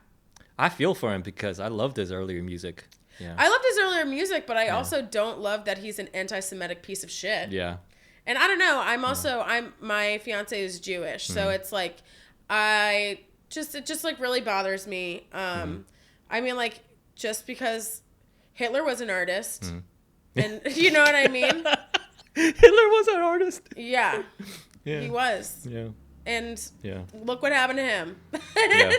I feel for him because I loved his earlier music. Yeah. I loved his earlier music, but I also don't love that he's an anti-Semitic piece of shit. Yeah. And I don't know. My fiance is Jewish, so it's like, it just like really bothers me. I mean, like, just because Hitler was an artist, and you know what I mean? Hitler was an artist. Yeah. He was. Yeah. And look what happened to him. Yeah.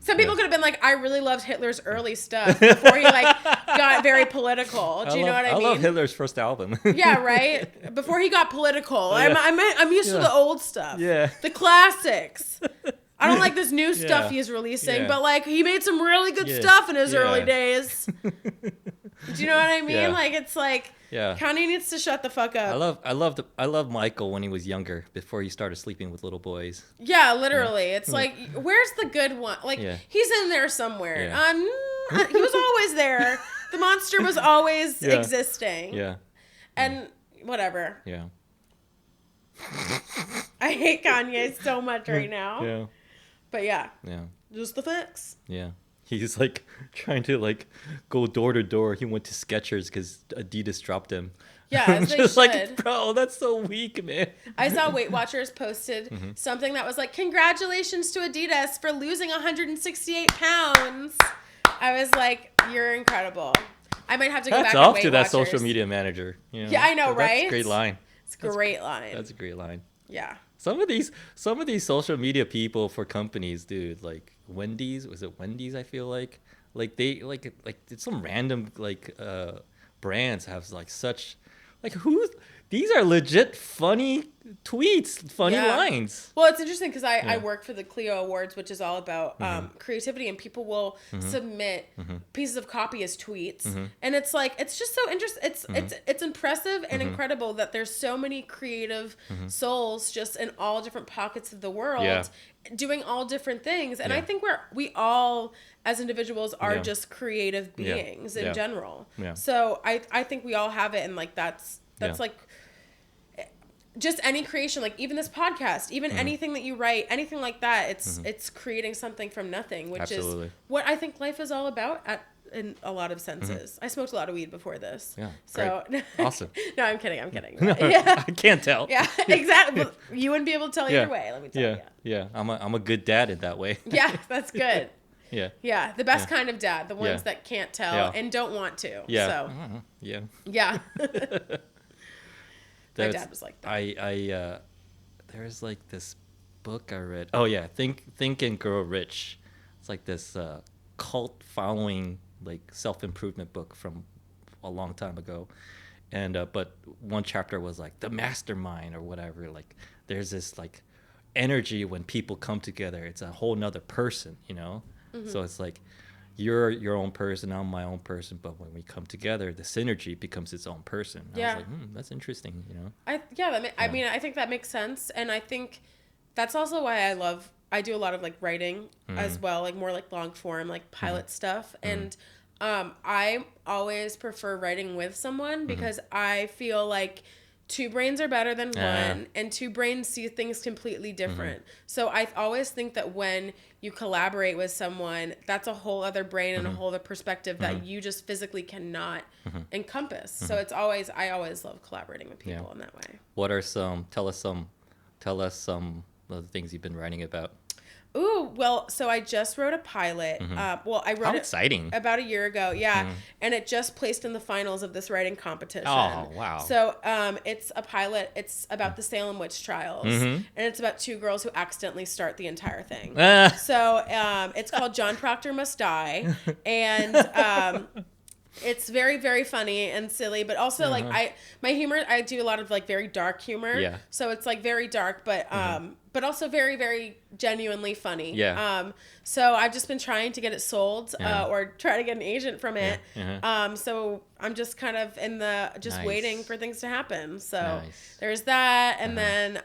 Some people could have been like, I really loved Hitler's early stuff before he like got very political. Do you know what I mean? I love Hitler's first album. Yeah, right. Before he got political, Yeah. I'm used to the old stuff. Yeah. The classics. I don't like this new stuff Yeah. he's releasing, Yeah. but like he made some really good Yeah. stuff in his Yeah. early days. Do you know what I mean? Yeah. Like it's like Yeah. Kanye needs to shut the fuck up. I love Michael when he was younger, before he started sleeping with little boys. Yeah, literally. It's like, where's the good one? Like Yeah. he's in there somewhere. Yeah. He was always there. The monster was always Yeah. existing. Yeah. And whatever. Yeah. I hate Kanye so much right now. Yeah. But yeah, Yeah. just the fix. Yeah. He's like trying to like go door to door. He went to Skechers because Adidas dropped him. Yeah, I'm as they just should. like, bro, that's so weak, man. I saw Weight Watchers posted something that was like, congratulations to Adidas for losing 168 pounds. I was like, you're incredible. I might have to go Hats back off and Weight to that Watchers. social media manager. You know? Yeah, I know, That's right? a great line. It's a great line. That's a great line. Yeah. Some of these social media people for companies, dude, like Wendy's, was it Wendy's? I feel like they like it's some random like brands have like such like these are legit funny tweets, funny Yeah. lines. Well, it's interesting because I Yeah. work for the Clio Awards, which is all about creativity, and people will submit pieces of copy as tweets, and it's like it's just so interesting. It's impressive and incredible that there's so many creative souls just in all different pockets of the world. Yeah. Doing all different things, and I Yeah. think we all as individuals are Yeah. just creative Yeah. beings in Yeah. general. Yeah. So I think we all have it, and like that's Yeah. like just any creation, like even this podcast, even anything that you write, anything like that, it's creating something from nothing, which Absolutely. is what I think life is all about in a lot of senses. I smoked a lot of weed before this. Yeah, So Awesome. No, I'm kidding. Yeah. I can't tell. Yeah, exactly. But you wouldn't be able to tell Yeah. either way, let me tell Yeah, you. yeah. I'm a good dad in that way. Yeah, that's good. Yeah. Yeah, the best Yeah. kind of dad, the ones Yeah. that can't tell Yeah. and don't want to. Yeah. So, Yeah. yeah. My That's- dad was like that. I there's like this book I read. Oh yeah, Think and Grow Rich. It's like this cult following like self-improvement book from a long time ago. And but one chapter was like the mastermind or whatever. Like there's this like energy when people come together. It's a whole nother person, you know? So it's like you're your own person, I'm my own person, but when we come together, the synergy becomes its own person. Yeah. I was like, that's interesting, you know? I mean, I think that makes sense, and I think that's also why I do a lot of like writing as well, like more like long form, like pilot stuff, and I always prefer writing with someone because I feel like two brains are better than one, and two brains see things completely different. So I always think that when you collaborate with someone, that's a whole other brain and a whole other perspective that you just physically cannot encompass. So I always love collaborating with people in that way. What are tell us some of the things you've been writing about. Ooh, well, so I just wrote a pilot. Well, I wrote How it exciting. about a year ago. Yeah. And it just placed in the finals of this writing competition. Oh, wow. So it's a pilot. It's about the Salem witch trials. And it's about two girls who accidentally start the entire thing. So it's called John Proctor Must Die. And it's very, very funny and silly, but also like my humor, I do a lot of like very dark humor. Yeah. So it's like very dark, but also very, very genuinely funny. Yeah. So I've just been trying to get it sold, or try to get an agent from it. Yeah. So I'm just kind of in the, just Nice. waiting for things to happen. So Nice. there's that. And then,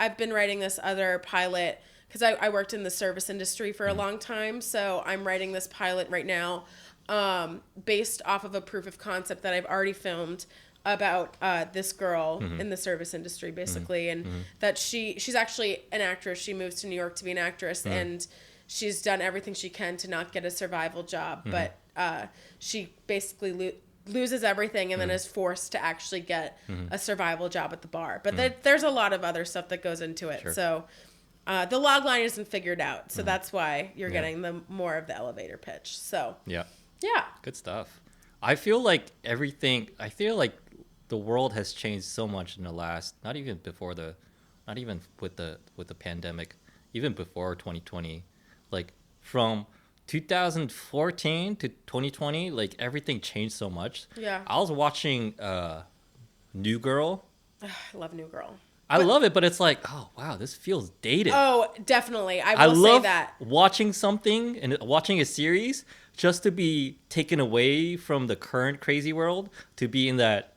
I've been writing this other pilot because I worked in the service industry for a long time. So I'm writing this pilot right now, based off of a proof of concept that I've already filmed about this girl in the service industry, basically, and that she's actually an actress. She moves to New York to be an actress, and she's done everything she can to not get a survival job, but she basically loses everything and then is forced to actually get a survival job at the bar. But there's a lot of other stuff that goes into it. Sure. So the log line isn't figured out, so that's why you're getting the more of the elevator pitch. So Yeah. yeah. Good stuff. I feel like the world has changed so much in the last, not even with the pandemic, even before 2020. Like from 2014 to 2020, like everything changed so much. Yeah. I was watching New Girl. I love New Girl. I love it, but it's like, oh wow, this feels dated. Oh, definitely. I will love say that. watching something and watching a series just to be taken away from the current crazy world to be in that,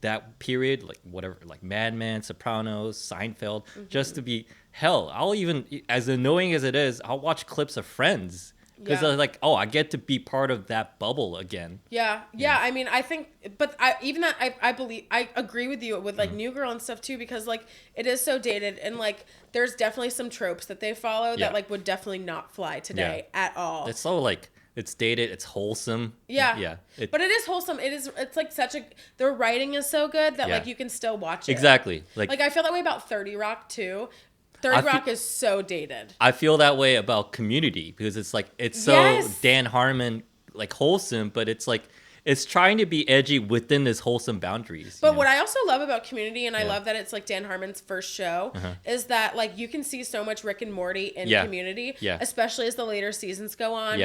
that period, like whatever, like Mad Men, Sopranos, Seinfeld, just to be hell. I'll even, as annoying as it is, I'll watch clips of Friends. Because Yeah. I was like, oh, I get to be part of that bubble again. Yeah. I mean, I think, but I believe, I agree with you with like New Girl and stuff too, because like it is so dated and like there's definitely some tropes that they follow that like would definitely not fly today at all. It's so like, it's dated, it's wholesome. Yeah. Yeah. But it is wholesome. It's like their writing is so good that like you can still watch it. Exactly. Like I feel that way about 30 Rock too. 30 Rock is so dated. I feel that way about Community because it's like it's so Dan Harmon like wholesome, but it's like it's trying to be edgy within this wholesome boundaries. But what I also love about Community, and I love that it's like Dan Harmon's first show, is that like you can see so much Rick and Morty in Community, especially as the later seasons go on.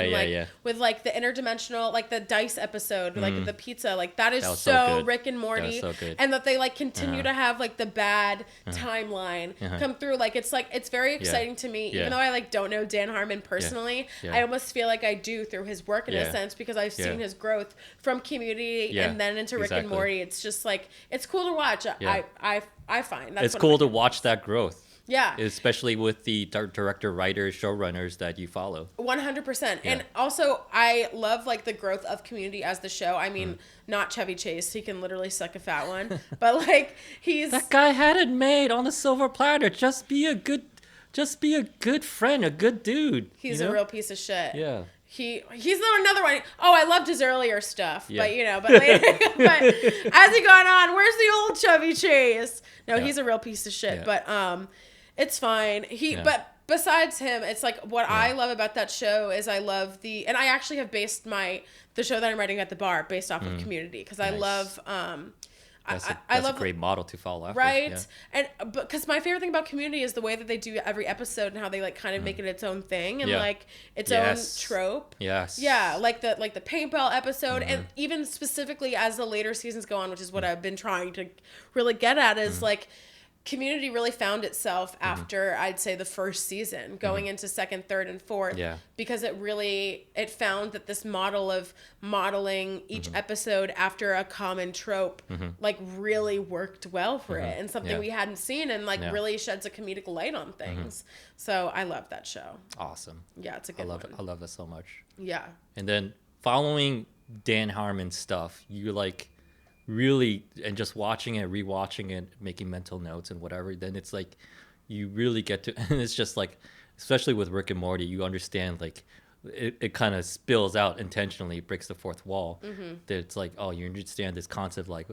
With like the interdimensional, like the dice episode, like the pizza, like that is so Rick and Morty, and that they like continue to have like the bad timeline come through. Like it's very exciting to me, even though I like don't know Dan Harmon personally. I almost feel like I do through his work in a sense because I've seen his growth from Community and then into Rick and Morty. It's just like it's cool to watch. I find it's cool to watch that growth. Yeah, especially with the director, writers, showrunners that you follow. 100%. And also, I love like the growth of Community as the show. I mean, not Chevy Chase; he can literally suck a fat one. But like, that guy had it made on a silver platter. Just be a good friend, a good dude. He's a real piece of shit. Yeah. He's another one. Oh, I loved his earlier stuff, but but later, but as he gone on, where's the old Chevy Chase? No, he's a real piece of shit. But it's fine. But besides him, it's like what I love about that show is I love and I actually have based the show that I'm writing at the bar based off of Community because I love. That's love a great model to follow after. Right? Yeah. And because my favorite thing about Community is the way that they do every episode and how they like kind of make it its own thing and like its own trope. Yes. Yeah, like the paintball episode and even specifically as the later seasons go on, which is what I've been trying to really get at is like Community really found itself after I'd say the first season, going into second, third, and fourth, because it found that this model of modeling each episode after a common trope, like really worked well for it, and something we hadn't seen, and like really sheds a comedic light on things. So I love that show. Awesome. Yeah, it's a good one. I love that so much. Yeah. And then following Dan Harmon stuff, you like. Really, and just watching it, rewatching it, making mental notes and whatever, then it's like you really get to, and it's just like, especially with Rick and Morty, you understand like it kind of spills out intentionally, breaks the fourth wall. That it's like, oh, you understand this concept like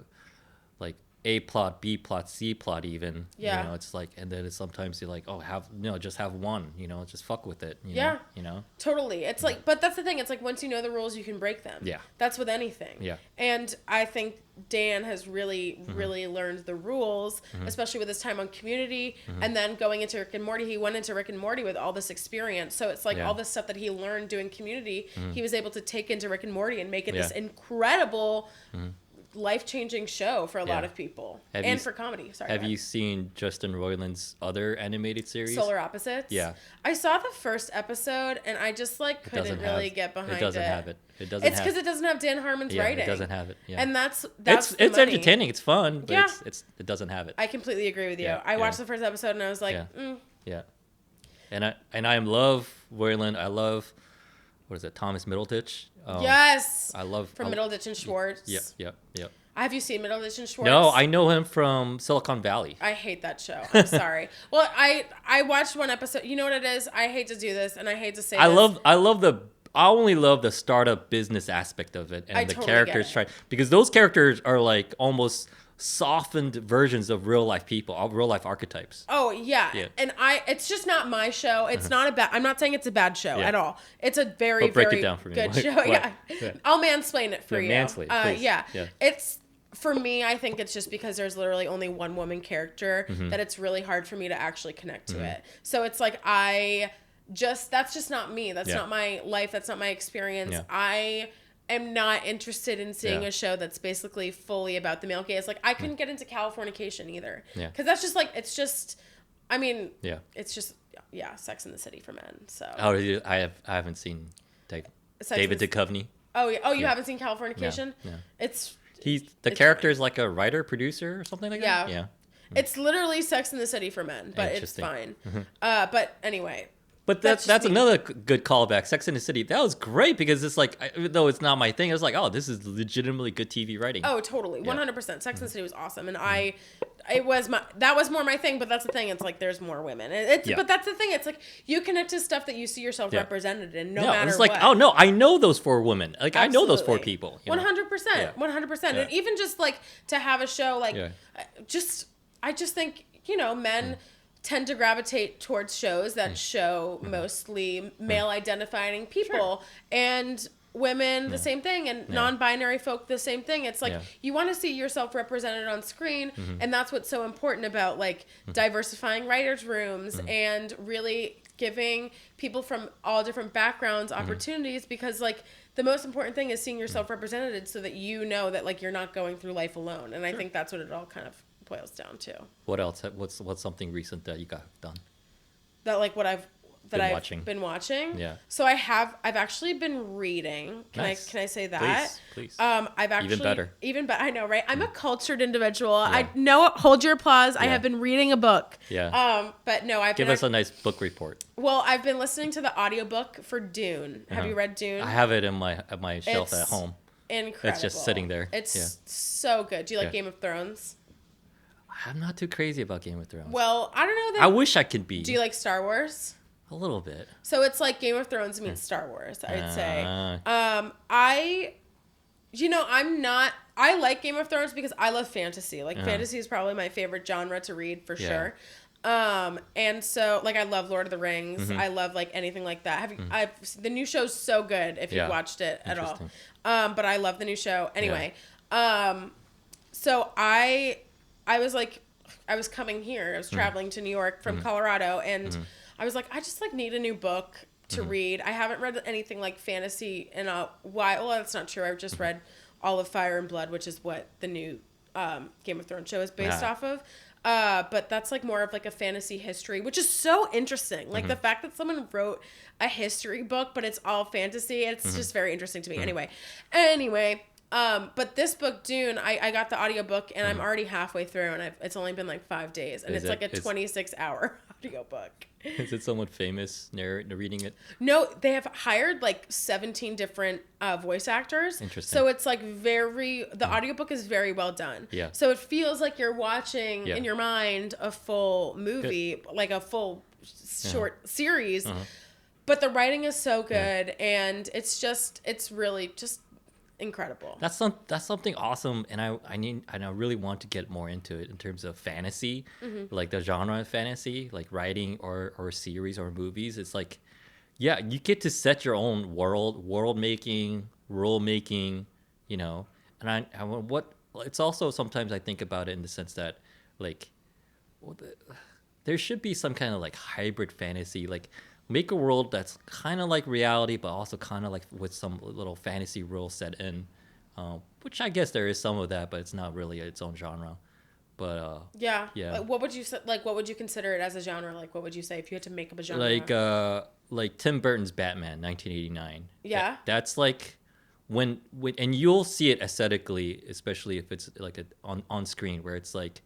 A plot, B plot, C plot even. Yeah. It's like, and then it's sometimes you're like, oh, just have one, just fuck with it. You know? Totally. It's like, but that's the thing. It's like once you know the rules, you can break them. Yeah. That's with anything. Yeah. And I think Dan has really, really learned the rules, especially with his time on Community. And then going into Rick and Morty, he went into Rick and Morty with all this experience. So it's like all this stuff that he learned doing Community, he was able to take into Rick and Morty and make it this incredible life-changing show for a lot of people for comedy. Sorry. Have you seen Justin Roiland's other animated series? Solar Opposites? Yeah. I saw the first episode and I just like couldn't really get behind it. It doesn't have it. It's because it doesn't have Dan Harmon's writing. It doesn't have it. Yeah. And that's it's entertaining. It's fun, but it doesn't have it. I completely agree with you. I watched the first episode and I was like, Yeah. And I love Roiland. I love what is it, Thomas Middleditch? Yes. I love from Middleditch and Schwartz. Yep. Have you seen Middleditch and Schwartz? No, I know him from Silicon Valley. I hate that show. I'm sorry. Well, I watched one episode. You know what it is? I hate to do this, and I hate to say this. I only love the startup business aspect of it, and the totally characters because those characters are like almost softened versions of real life people, real life archetypes. Oh yeah. And it's just not my show. It's not I'm not saying it's a bad show at all. It's a very, very good show. Yeah. I'll mansplain it for you. Mansplain, please. Yeah. It's for me, I think it's just because there's literally only one woman character that it's really hard for me to actually connect to it. So it's like that's just not me. That's not my life. That's not my experience. Yeah. I am not interested in seeing Yeah. a show that's basically fully about the male gaze. Like I couldn't get into Californication either. Yeah. Because that's just like, it's just, I mean, Yeah. it's just, Sex in the City for men. So. Oh, I haven't seen David Duchovny. Oh yeah. Oh, you haven't seen Californication? No. It's The character is like a writer producer or something like that. Yeah. It's literally Sex in the City for men, but it's fine. But anyway. But that's another good callback. Sex and the City. That was great because it's like, even though it's not my thing, it's like, oh, this is legitimately good TV writing. Oh, totally. 100%. Sex and the City was awesome. And that was more my thing, but that's the thing. It's like, there's more women. But that's the thing. It's like, you connect to stuff that you see yourself represented in no matter it's like, what. oh no, I know those 4 women. Like, Absolutely. I know those 4 people. 100%. 100%. And even just like to have a show, like, I just think, men tend to gravitate towards shows that show mostly male identifying people and women the same thing, and non-binary folk the same thing. It's like you want to see yourself represented on screen, and that's what's so important about like diversifying writers' rooms and really giving people from all different backgrounds opportunities, because like the most important thing is seeing yourself represented so that you know that like you're not going through life alone. And I think that's what it all kind of boils down to. What else? What's something recent that you got done? That like what I've been watching. Yeah. So I've actually been reading. Can I say that? Please. I've actually Even better. I know, right? I'm a cultured individual. I know. Hold your applause. I have been reading a book. Yeah. But no, Give us a nice book report. Well, I've been listening to the audiobook for Dune. Have you read Dune? I have it in my shelf at home. Incredible. It's just sitting there. It's so good. Do you like Game of Thrones? I'm not too crazy about Game of Thrones. Well, I don't know. I wish I could be. Do you like Star Wars? A little bit. So it's like Game of Thrones meets Star Wars, I'd say. I like Game of Thrones because I love fantasy. Like fantasy is probably my favorite genre to read for sure. And so like I love Lord of the Rings. I love like anything like that. The new show's so good if you've watched it at all. But I love the new show. Anyway, so I was coming here. I was traveling to New York from Colorado, and I was like, I just like need a new book to read. I haven't read anything like fantasy in a while. Well, that's not true. I've just read all of Fire and Blood, which is what the new Game of Thrones show is based off of. But that's like more of like a fantasy history, which is so interesting. Like the fact that someone wrote a history book, but it's all fantasy. It's just very interesting to me. Anyway. But this book, Dune, I got the audiobook and I'm already halfway through, and it's only been like 5 days, and it's like a 26-hour audiobook. Is it someone famous reading it? No, they have hired like 17 different voice actors. Interesting. So it's like the audiobook is very well done. Yeah. So it feels like you're watching in your mind a full movie, like a full short series. But the writing is so good, and it's really just incredible. That's something awesome, and I really want to get more into it in terms of fantasy, like the genre of fantasy, like writing or series or movies. It's like, you get to set your own world making, role making, and it's also sometimes I think about it in the sense that like, there should be some kind of like hybrid fantasy, like make a world that's kind of like reality, but also kind of like with some little fantasy rules set in, which I guess there is some of that, but it's not really its own genre. But like, what would you consider it as a genre? Like, what would you say if you had to make up a genre? Like Tim Burton's Batman, 1989. Yeah, that's like when and you'll see it aesthetically, especially if it's like on screen, where it's like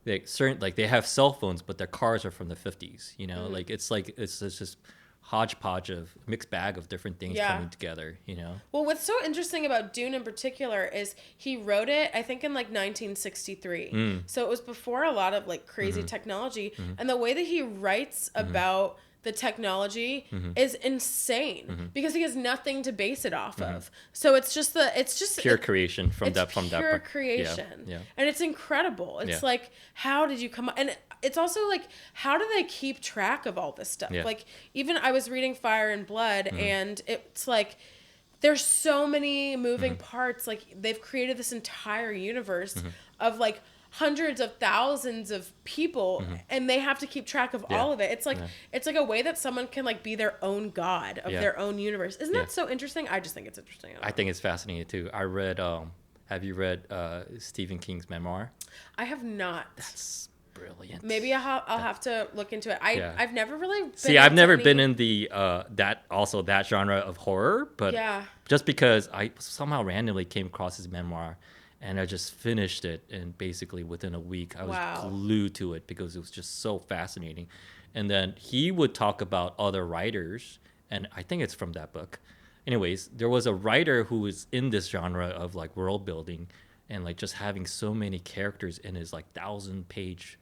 they have cell phones, but their cars are from the 50s. Like it's just hodgepodge of mixed bag of different things coming together. Well, what's so interesting about Dune in particular is he wrote it, I think, in like 1963. So it was before a lot of like crazy technology, and the way that he writes about the technology is insane because he has nothing to base it off of. So it's just pure creation from that pure creation. Yeah. And it's incredible. It's like, how did you come up? And it's also like, how do they keep track of all this stuff? Like, even I was reading Fire and Blood, and it's like, there's so many moving parts. Like, they've created this entire universe of like hundreds of thousands of people and they have to keep track of all of it. It's like a way that someone can like be their own god of their own universe. Isn't that so interesting? I just think it's interesting. I think it's fascinating too. I read have you read Stephen King's memoir? I have not. That's brilliant. Maybe I'll have to look into it. I've never really been I've never been in the that genre of horror, but just because I somehow randomly came across his memoir and I just finished it, and basically within a week I was glued to it because it was just so fascinating. And then he would talk about other writers, and I think it's from that book. Anyways, there was a writer who was in this genre of like world building and like just having so many characters in his like 1,000-page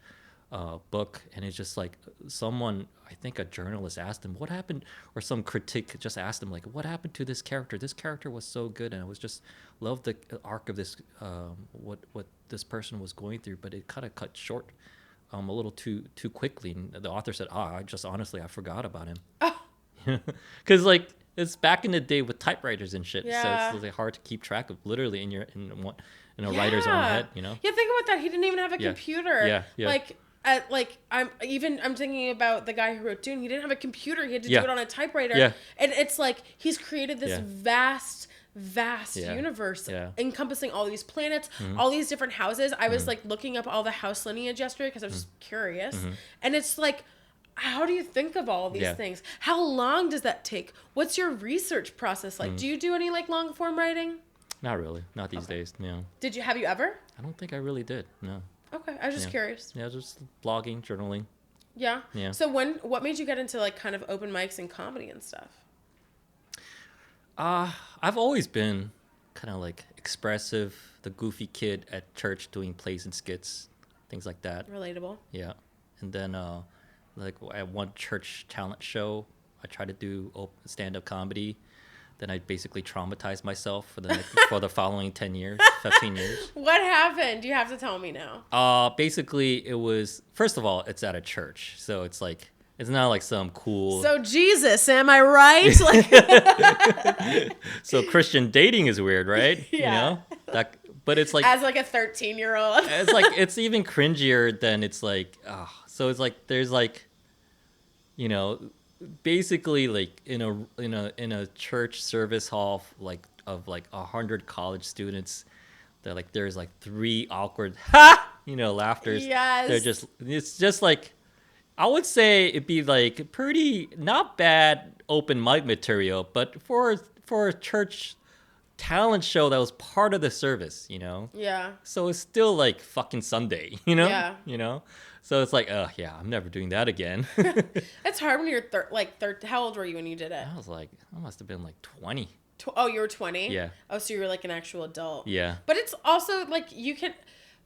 book, and it's just like someone, I think a journalist asked him what happened, or some critic just asked him like, what happened to this character? This character was so good, and I was just loved the arc of this what this person was going through, but it kind of cut short a little too quickly. And the author said, I forgot about him. Because like it's back in the day with typewriters and shit, so it's really hard to keep track of literally in a writer's own head, you know. Yeah, think about that. He didn't even have a computer. Yeah. I'm thinking about the guy who wrote Dune. He didn't have a computer. He had to do it on a typewriter. And it's like he's created this vast universe encompassing all these planets, all these different houses. I was like looking up all the house lineage yesterday because I was just curious. And it's like, how do you think of all these things? How long does that take? What's your research process like? Do you do any like long form writing? Not really. Not these days. No. Have you ever? I don't think I really did. No. Okay, I was just curious. Yeah, just blogging, journaling. Yeah. Yeah. So what made you get into like kind of open mics and comedy and stuff? I've always been kind of like expressive, the goofy kid at church doing plays and skits, things like that. Relatable. Yeah. And then like at one church talent show, I tried to do stand-up comedy. Then I basically traumatized myself for the following 10 years, 15 years. What happened? You have to tell me now. Basically, it was, first of all, it's at a church. So it's like, it's not like some cool... So Jesus, am I right? Like... So Christian dating is weird, right? Yeah. You know? But it's like... As like a 13-year-old. It's like, it's even cringier than it's like... So it's like, there's like, you know... Basically, like in a church service hall, like of like 100 college students, that like there's like 3 awkward laughters. Yes. It's just like, I would say it'd be like pretty not bad open mic material, but for a church talent show that was part of the service, you know. Yeah. So it's still like fucking Sunday, you know. Yeah. You know. So it's like, I'm never doing that again. It's hard when you're how old were you when you did it? I must have been like 20. Oh, you were 20? Yeah. Oh, so you were like an actual adult. Yeah. But it's also like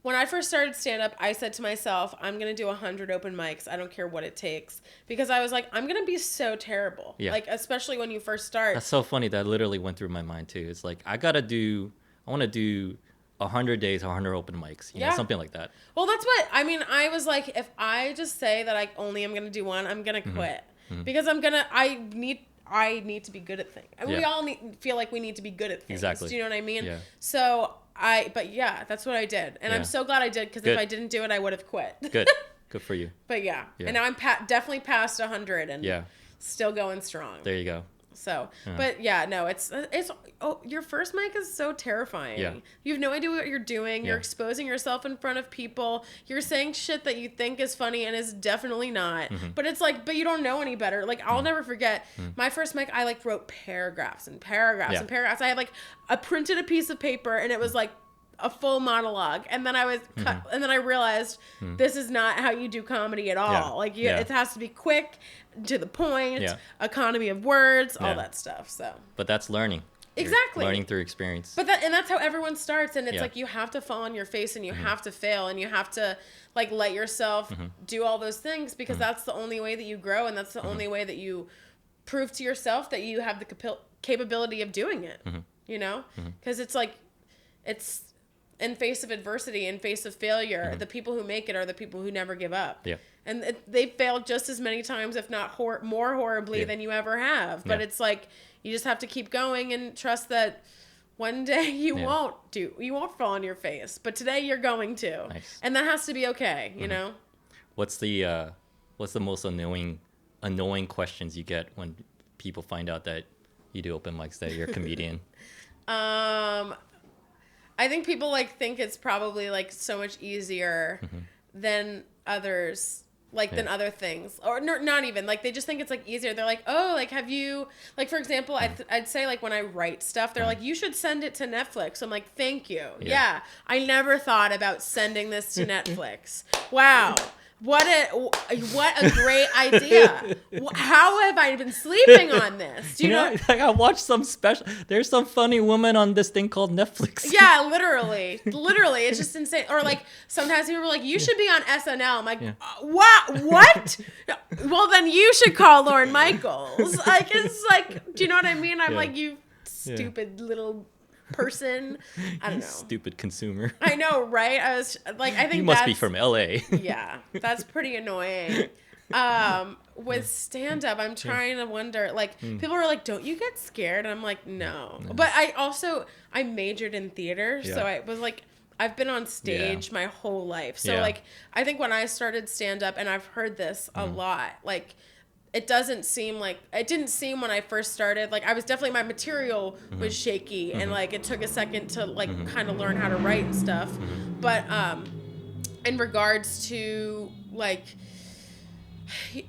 when I first started stand-up, I said to myself, I'm going to do 100 open mics. I don't care what it takes. Because I was like, I'm going to be so terrible. Yeah. Like, especially when you first start. That's so funny. That literally went through my mind too. It's like, I want to do 100 days, 100 open mics, you know, something like that. Well, that's what, I mean, I was like, if I just say that I only am going to do one, I'm going to quit. Because I need to be good at things. I mean, we all feel like we need to be good at things. Exactly. Do you know what I mean? Yeah. So but yeah, that's what I did. And I'm so glad I did, because if I didn't do it, I would have quit. Good. Good for you. But yeah. And now I'm definitely past 100 and still going strong. There you go. So, but yeah, no, it's your first mic is so terrifying. Yeah. You have no idea what you're doing. Yeah. You're exposing yourself in front of people. You're saying shit that you think is funny and is definitely not. But it's like, but you don't know any better. Like, I'll never forget my first mic. I like wrote paragraphs and paragraphs and paragraphs. I had I printed a piece of paper and it was like a full monologue, and then I was cut, and then I realized this is not how you do comedy at all. Like, it has to be quick, to the point, economy of words, all that stuff. So, but that's learning. Exactly. You're learning through experience. But that's how everyone starts, and it's like you have to fall on your face, and you have to fail, and you have to like let yourself do all those things, because that's the only way that you grow, and that's the only way that you prove to yourself that you have the capability of doing it. You know, because it's like it's. In face of adversity, in face of failure, the people who make it are the people who never give up. Yeah. And they failed just as many times, if not more horribly than you ever have. But it's like, you just have to keep going and trust that one day you won't fall on your face, but today you're going to. Nice. And that has to be okay, you know? What's the most annoying questions you get when people find out that you do open mics, that you're a comedian? I think people like think it's probably like so much easier than others, than other things, or not even like, they just think it's like easier. They're like, oh, like, have you, like, for example, I'd say like when I write stuff, they're like, you should send it to Netflix. I'm like, thank you. Yeah. I never thought about sending this to Netflix. Wow. What a great idea. How have I been sleeping on this? Do you know? Like, I watched some special. There's some funny woman on this thing called Netflix. Yeah, literally. It's just insane. Or like sometimes people are like, you should be on SNL. I'm like, what? Well, then you should call Lorne Michaels. Like, it's like, do you know what I mean? I'm like, you stupid little person. I don't know. Stupid consumer. I know, right? I was like, I think you must be from LA. Yeah, that's pretty annoying. With stand-up, I'm trying to wonder, like, people are like, don't you get scared? And I'm like, no. But I majored in theater, so I was like, I've been on stage my whole life. So like, I think when I started stand-up, and I've heard this a lot, like, it didn't seem when I first started, like, I was definitely, my material was shaky, and like, it took a second to like kind of learn how to write and stuff. But in regards to like,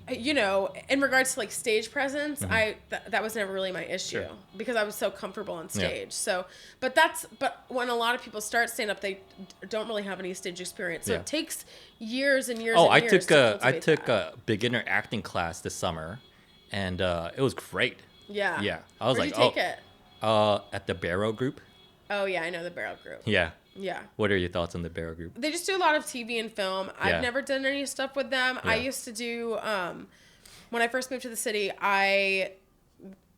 you know, in regards to like stage presence, that was never really my issue because I was so comfortable on stage. So, but when a lot of people start stand up, they don't really have any stage experience. So it takes years and years. I took a beginner acting class this summer, and it was great. Yeah. Yeah. I was Where'd like, you take it? At the Barrow Group. Oh yeah, I know the Barrow Group. Yeah. Yeah. What are your thoughts on the Barrow Group? They just do a lot of TV and film. I've never done any stuff with them. Yeah. I used to do, when I first moved to the city, I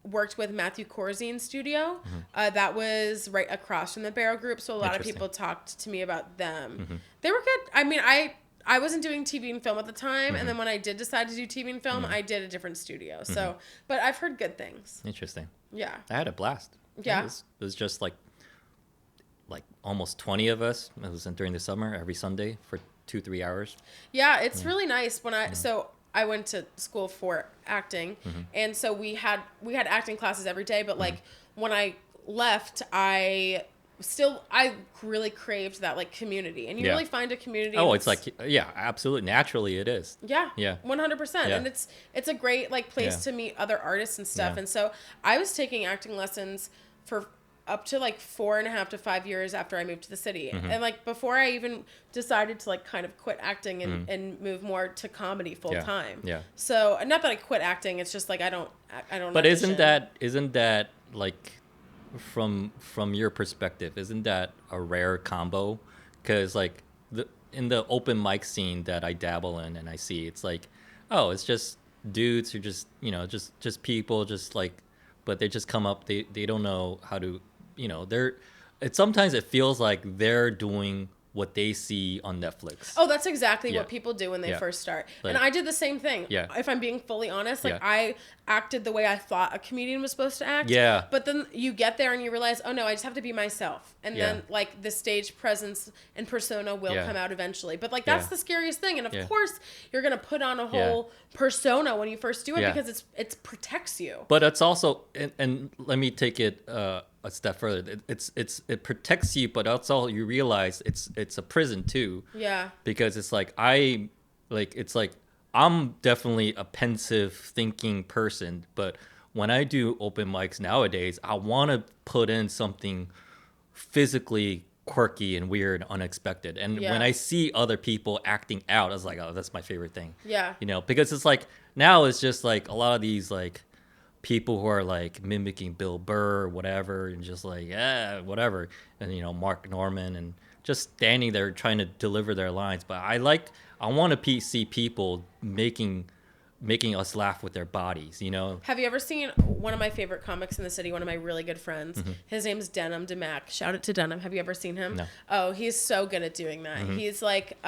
worked with Matthew Corzine's studio. That was right across from the Barrow Group. So a lot of people talked to me about them. They were good. I mean, I wasn't doing TV and film at the time. And then when I did decide to do TV and film, I did a different studio. So, but I've heard good things. Interesting. Yeah. I had a blast. Yeah. It was just like almost 20 of us. It was during the summer every Sunday for 2-3 hours. Yeah, it's really nice when so I went to school for acting, and so we had acting classes every day, but like when I left, I really craved that like community, and you really find a community. Oh, it's like, yeah, absolutely. Naturally it is. Yeah. Yeah. 100%. And it's a great like place to meet other artists and stuff. And so I was taking acting lessons for up to like 4.5 to 5 years after I moved to the city. And like before I even decided to like kind of quit acting and move more to comedy full time. Yeah. So not that I quit acting, it's just like I don't But audition. isn't that like from your perspective, isn't that a rare combo? Because like in the open mic scene that I dabble in and I see, it's like, oh, it's just dudes who just, you know, just people just like, but they just come up, they don't know how to, you know, sometimes it feels like they're doing what they see on Netflix. Oh, that's exactly what people do when they first start. Like, and I did the same thing. Yeah. If I'm being fully honest, like I acted the way I thought a comedian was supposed to act. Yeah. But then you get there and you realize, oh no, I just have to be myself. And then like the stage presence and persona will come out eventually. But like that's the scariest thing. And of course you're going to put on a whole persona when you first do it because it protects you. But it's also, and let me take it a step further. It protects you, but also you realize it's a prison too. Yeah. Because it's like I'm definitely a pensive thinking person, but when I do open mics nowadays, I want to put in something physically quirky and weird, unexpected. And when I see other people acting out, I was like, oh, that's my favorite thing. Yeah. You know, because it's like now it's just like a lot of these like people who are like mimicking Bill Burr or whatever, and just like, whatever. And, you know, Mark Norman, and just standing there trying to deliver their lines. But I want to see people making us laugh with their bodies, you know? Have you ever seen one of my favorite comics in the city, one of my really good friends? His name's Denham DeMac. Shout out to Denham. Have you ever seen him? No. Oh, he's so good at doing that. He's like...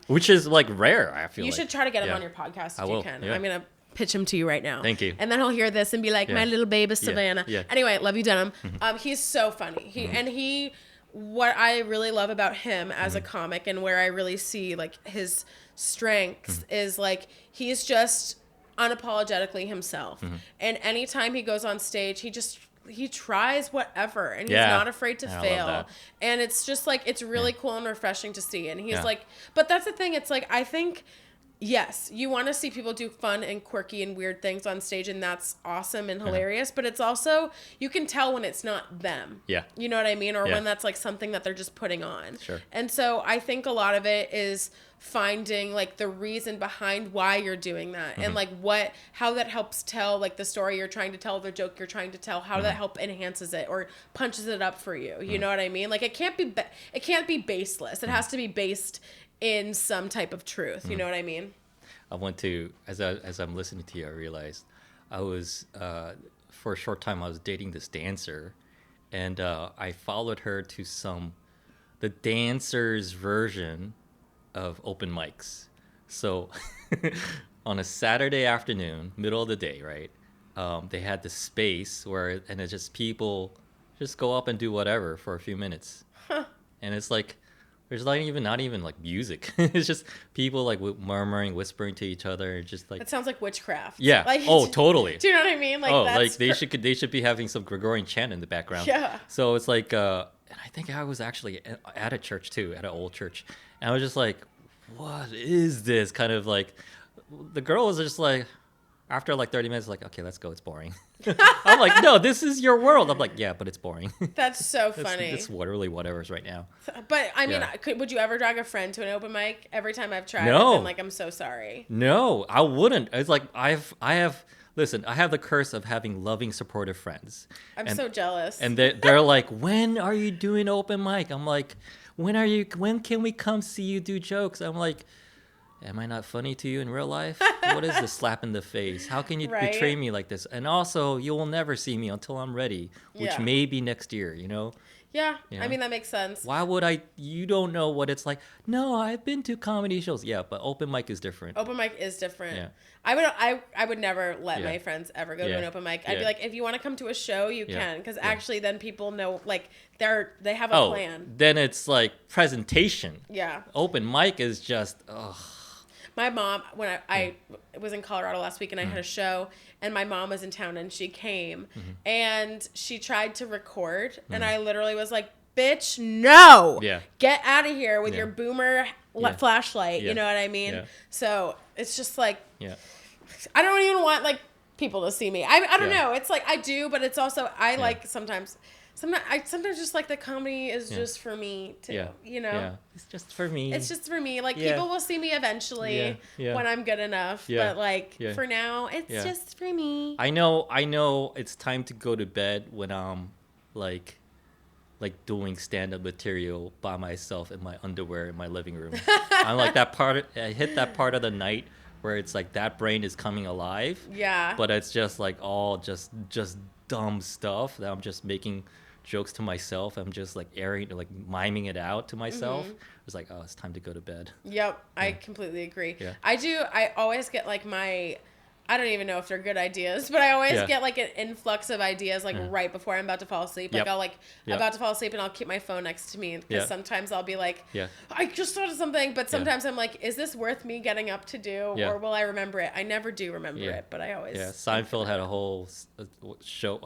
which is like rare, I feel like. You should try to get him on your podcast if you can. Yeah. I mean, pitch him to you right now. Thank you. And then he'll hear this and be like, my little baby Savannah. Yeah. Anyway, love you, Denim. He's so funny. What I really love about him as a comic and where I really see like his strengths is like he's just unapologetically himself. And anytime he goes on stage, he tries whatever and he's not afraid to fail. And it's just like it's really cool and refreshing to see. And he's like, but that's the thing, it's like I think yes, you want to see people do fun and quirky and weird things on stage, and that's awesome and hilarious. But it's also, you can tell when it's not them. Yeah. You know what I mean? Or when that's like something that they're just putting on. Sure. And so I think a lot of it is finding like the reason behind why you're doing that and like how that helps tell like the story you're trying to tell, the joke you're trying to tell, how that help enhances it or punches it up for you. You know what I mean? Like it can't be baseless. It has to be based in some type of truth. You know what I mean? I went to, as I'm listening to you, I realized I was, for a short time, I was dating this dancer, and I followed her to the dancer's version of open mics. So on a Saturday afternoon, middle of the day, right? They had this space and it's just people just go up and do whatever for a few minutes. And it's like, there's not even like music. It's just people like murmuring, whispering to each other, just like. It sounds like witchcraft. Yeah. Like, Totally. Do you know what I mean? Like like they should be having some Gregorian chant in the background. Yeah. So it's like, and I think I was actually at a church too, at an old church, and I was just like, what is this? Kind of like, the girl was just like, after like 30 minutes, like, okay, let's go. It's boring. I'm like, no, this is your world. I'm like, yeah, but it's boring. That's so funny. It's literally whatever's right now. But I mean, would you ever drag a friend to an open mic? Every time I've tried, No. I've been like, I'm so sorry. No, I wouldn't. It's like I have. Listen, I have the curse of having loving, supportive friends. I'm so jealous. And they're like, when are you doing open mic? I'm like, when can we come see you do jokes? I'm like, am I not funny to you in real life? What is this slap in the face? How can you betray me like this? And also, you will never see me until I'm ready, which may be next year, you know? Yeah, You know? I mean, that makes sense. Why would I? You don't know what it's like. No, I've been to comedy shows. Yeah, but open mic is different. Open mic is different. Yeah. I would never let my friends ever go to an open mic. I'd be like, if you want to come to a show, you can, because actually then people know like they have a plan. Then it's like presentation. Yeah. Open mic is just ugh. My mom, when I was in Colorado last week and I had a show, and my mom was in town and she came and she tried to record and I literally was like, bitch, no. Yeah. Get out of here with your boomer flashlight. Yeah. You know what I mean? Yeah. So it's just like, Yeah. I don't even want like people to see me. I don't know. It's like I do, but it's also like sometimes just like the comedy is just for me too. Yeah. You know? Yeah. It's just for me. It's just for me. Like people will see me eventually Yeah. when I'm good enough. Yeah. But like Yeah. for now, it's just for me. I know it's time to go to bed when I'm like doing stand-up material by myself in my underwear in my living room. I'm like I hit that part of the night where it's like that brain is coming alive. Yeah. But it's just like all just dumb stuff that I'm just making jokes to myself. I'm just like miming it out to myself. It's like, oh, it's time to go to bed. Yep. I completely agree. Yeah. I always get like I don't even know if they're good ideas, but I always get like an influx of ideas like right before I'm about to fall asleep. Like I'll about to fall asleep and I'll keep my phone next to me because sometimes I'll be like, I just thought of something, but sometimes I'm like, is this worth me getting up to do or will I remember it? I never do remember it, but I always. Yeah, Seinfeld had a whole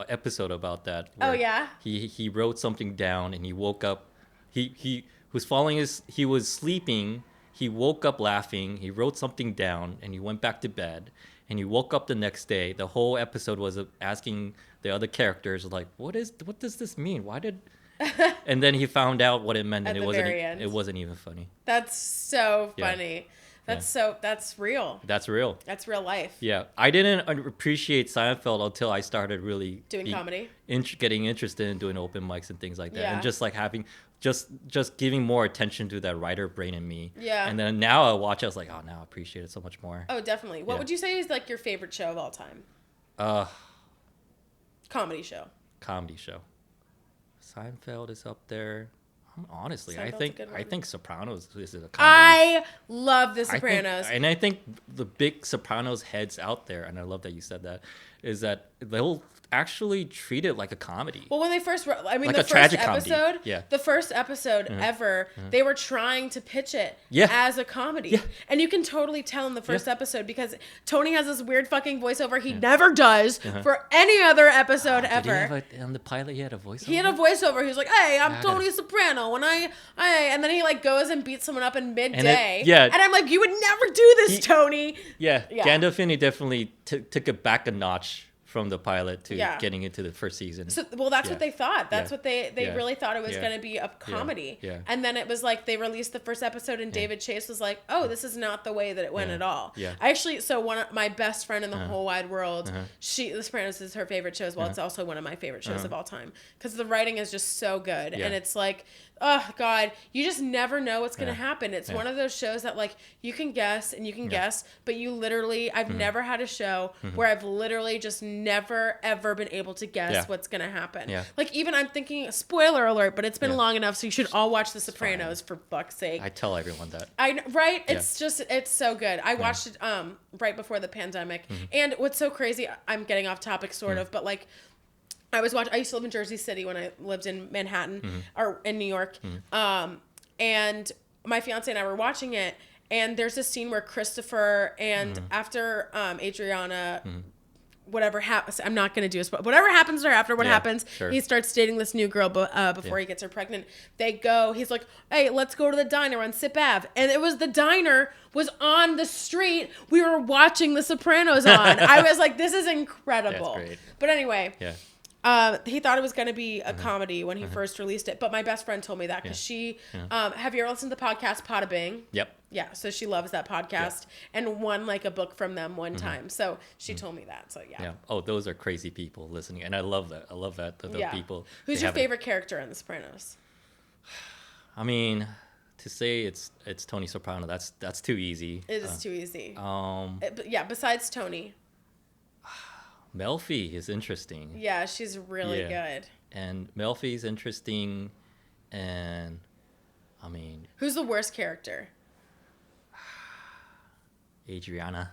episode about that. Oh yeah. He wrote something down and he woke up. He was sleeping. He woke up laughing. He wrote something down and he went back to bed. And he woke up the next day. The whole episode was asking the other characters, like, what does this mean? Why did? And then he found out what it meant, and it wasn't even funny. That's so funny. That's real. That's real. That's real life. Yeah, I didn't appreciate Seinfeld until I started really doing comedy, getting interested in doing open mics and things like that, and just like having just giving more attention to that writer brain in me. Yeah. And then now I watch, I was like, oh, now I appreciate it so much more. Oh, definitely. What would you say is like your favorite show of all time? Comedy show. Comedy show. Seinfeld is up there. Honestly, Seinfeld's a good one. I think Sopranos is a comedy. I love The Sopranos. I think the big Sopranos heads out there, and I love that you said that, is that they'll actually treat it like a comedy. Well, when they first, I mean, Like the a first tragic episode, comedy. Yeah. the first episode ever, they were trying to pitch it Yeah. as a comedy. Yeah. And you can totally tell in the first episode because Tony has this weird fucking voiceover he never does for any other episode ever. On the pilot, he had a voiceover? He had a voiceover. He was like, "Hey, I'm I Tony gotta- Soprano," and and then he like goes and beats someone up in midday. yeah. And I'm like, "You would never do this, Tony." Yeah, Yeah. Gandolfini definitely took it back a notch from the pilot to getting into the first season. So, well, that's what they thought. That's what they Yeah. really thought it was Yeah. going to be a comedy. Yeah. And then it was like they released the first episode, and David Chase was like, "Oh, this is not the way that it went at all." Yeah. I actually, so one of my best friend in the whole wide world, The Sopranos is her favorite show as well. It's also one of my favorite shows of all time because the writing is just so good, and it's like, oh God, you just never know what's going to happen. It's one of those shows that like you can guess and you can guess, but you literally, I've never had a show where I've literally just never ever been able to guess what's going to happen. Yeah. Like even I'm thinking, spoiler alert, but it's been long enough, so you should all watch The Sopranos for fuck's sake. I tell everyone that. Right? It's just, it's so good. I watched it right before the pandemic. And what's so crazy, I'm getting off topic sort of, but like I used to live in Jersey City when I lived in Manhattan or in New York. And my fiance and I were watching it, and there's this scene where Christopher and after Adriana whatever happens, I'm not going to do this, but whatever happens to her after what happens, he starts dating this new girl before he gets her pregnant. He's like, "Hey, let's go to the diner on Sip Ave." And it was the diner was on the street we were watching The Sopranos on. I was like, this is incredible. That's great. But anyway, Yeah. he thought it was going to be a comedy when he first released it. But my best friend told me that because she, have you ever listened to the podcast Pada Bing? Yep. Yeah, so she loves that podcast and won like a book from them one time. So she told me that. So yeah. Yeah. Oh, those are crazy people listening, and I love that. I love that those people. Who's your favorite character in The Sopranos? I mean, to say it's Tony Soprano, that's too easy. It is too easy. But yeah, besides Tony. Melfi is interesting. Yeah, she's really good. And Melfi's interesting, and I mean, who's the worst character? Adriana.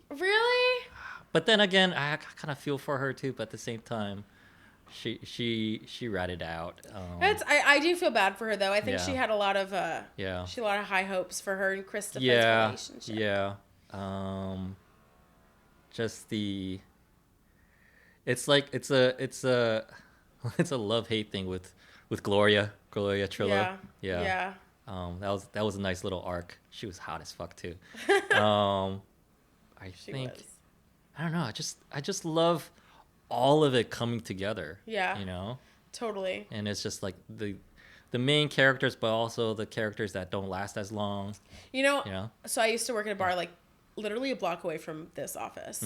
Really? But then again, I kind of feel for her too. But at the same time, she ratted out. I do feel bad for her though. I think she had a lot of she had a lot of high hopes for her and Christopher's relationship. Yeah. Just the. It's like it's a love-hate thing with Gloria Trillo. Yeah. That was a nice little arc. She was hot as fuck too. I don't know. I just love all of it coming together. Yeah. You know. Totally. And it's just like the main characters, but also the characters that don't last as long. You know. So I used to work at a bar like literally a block away from this office,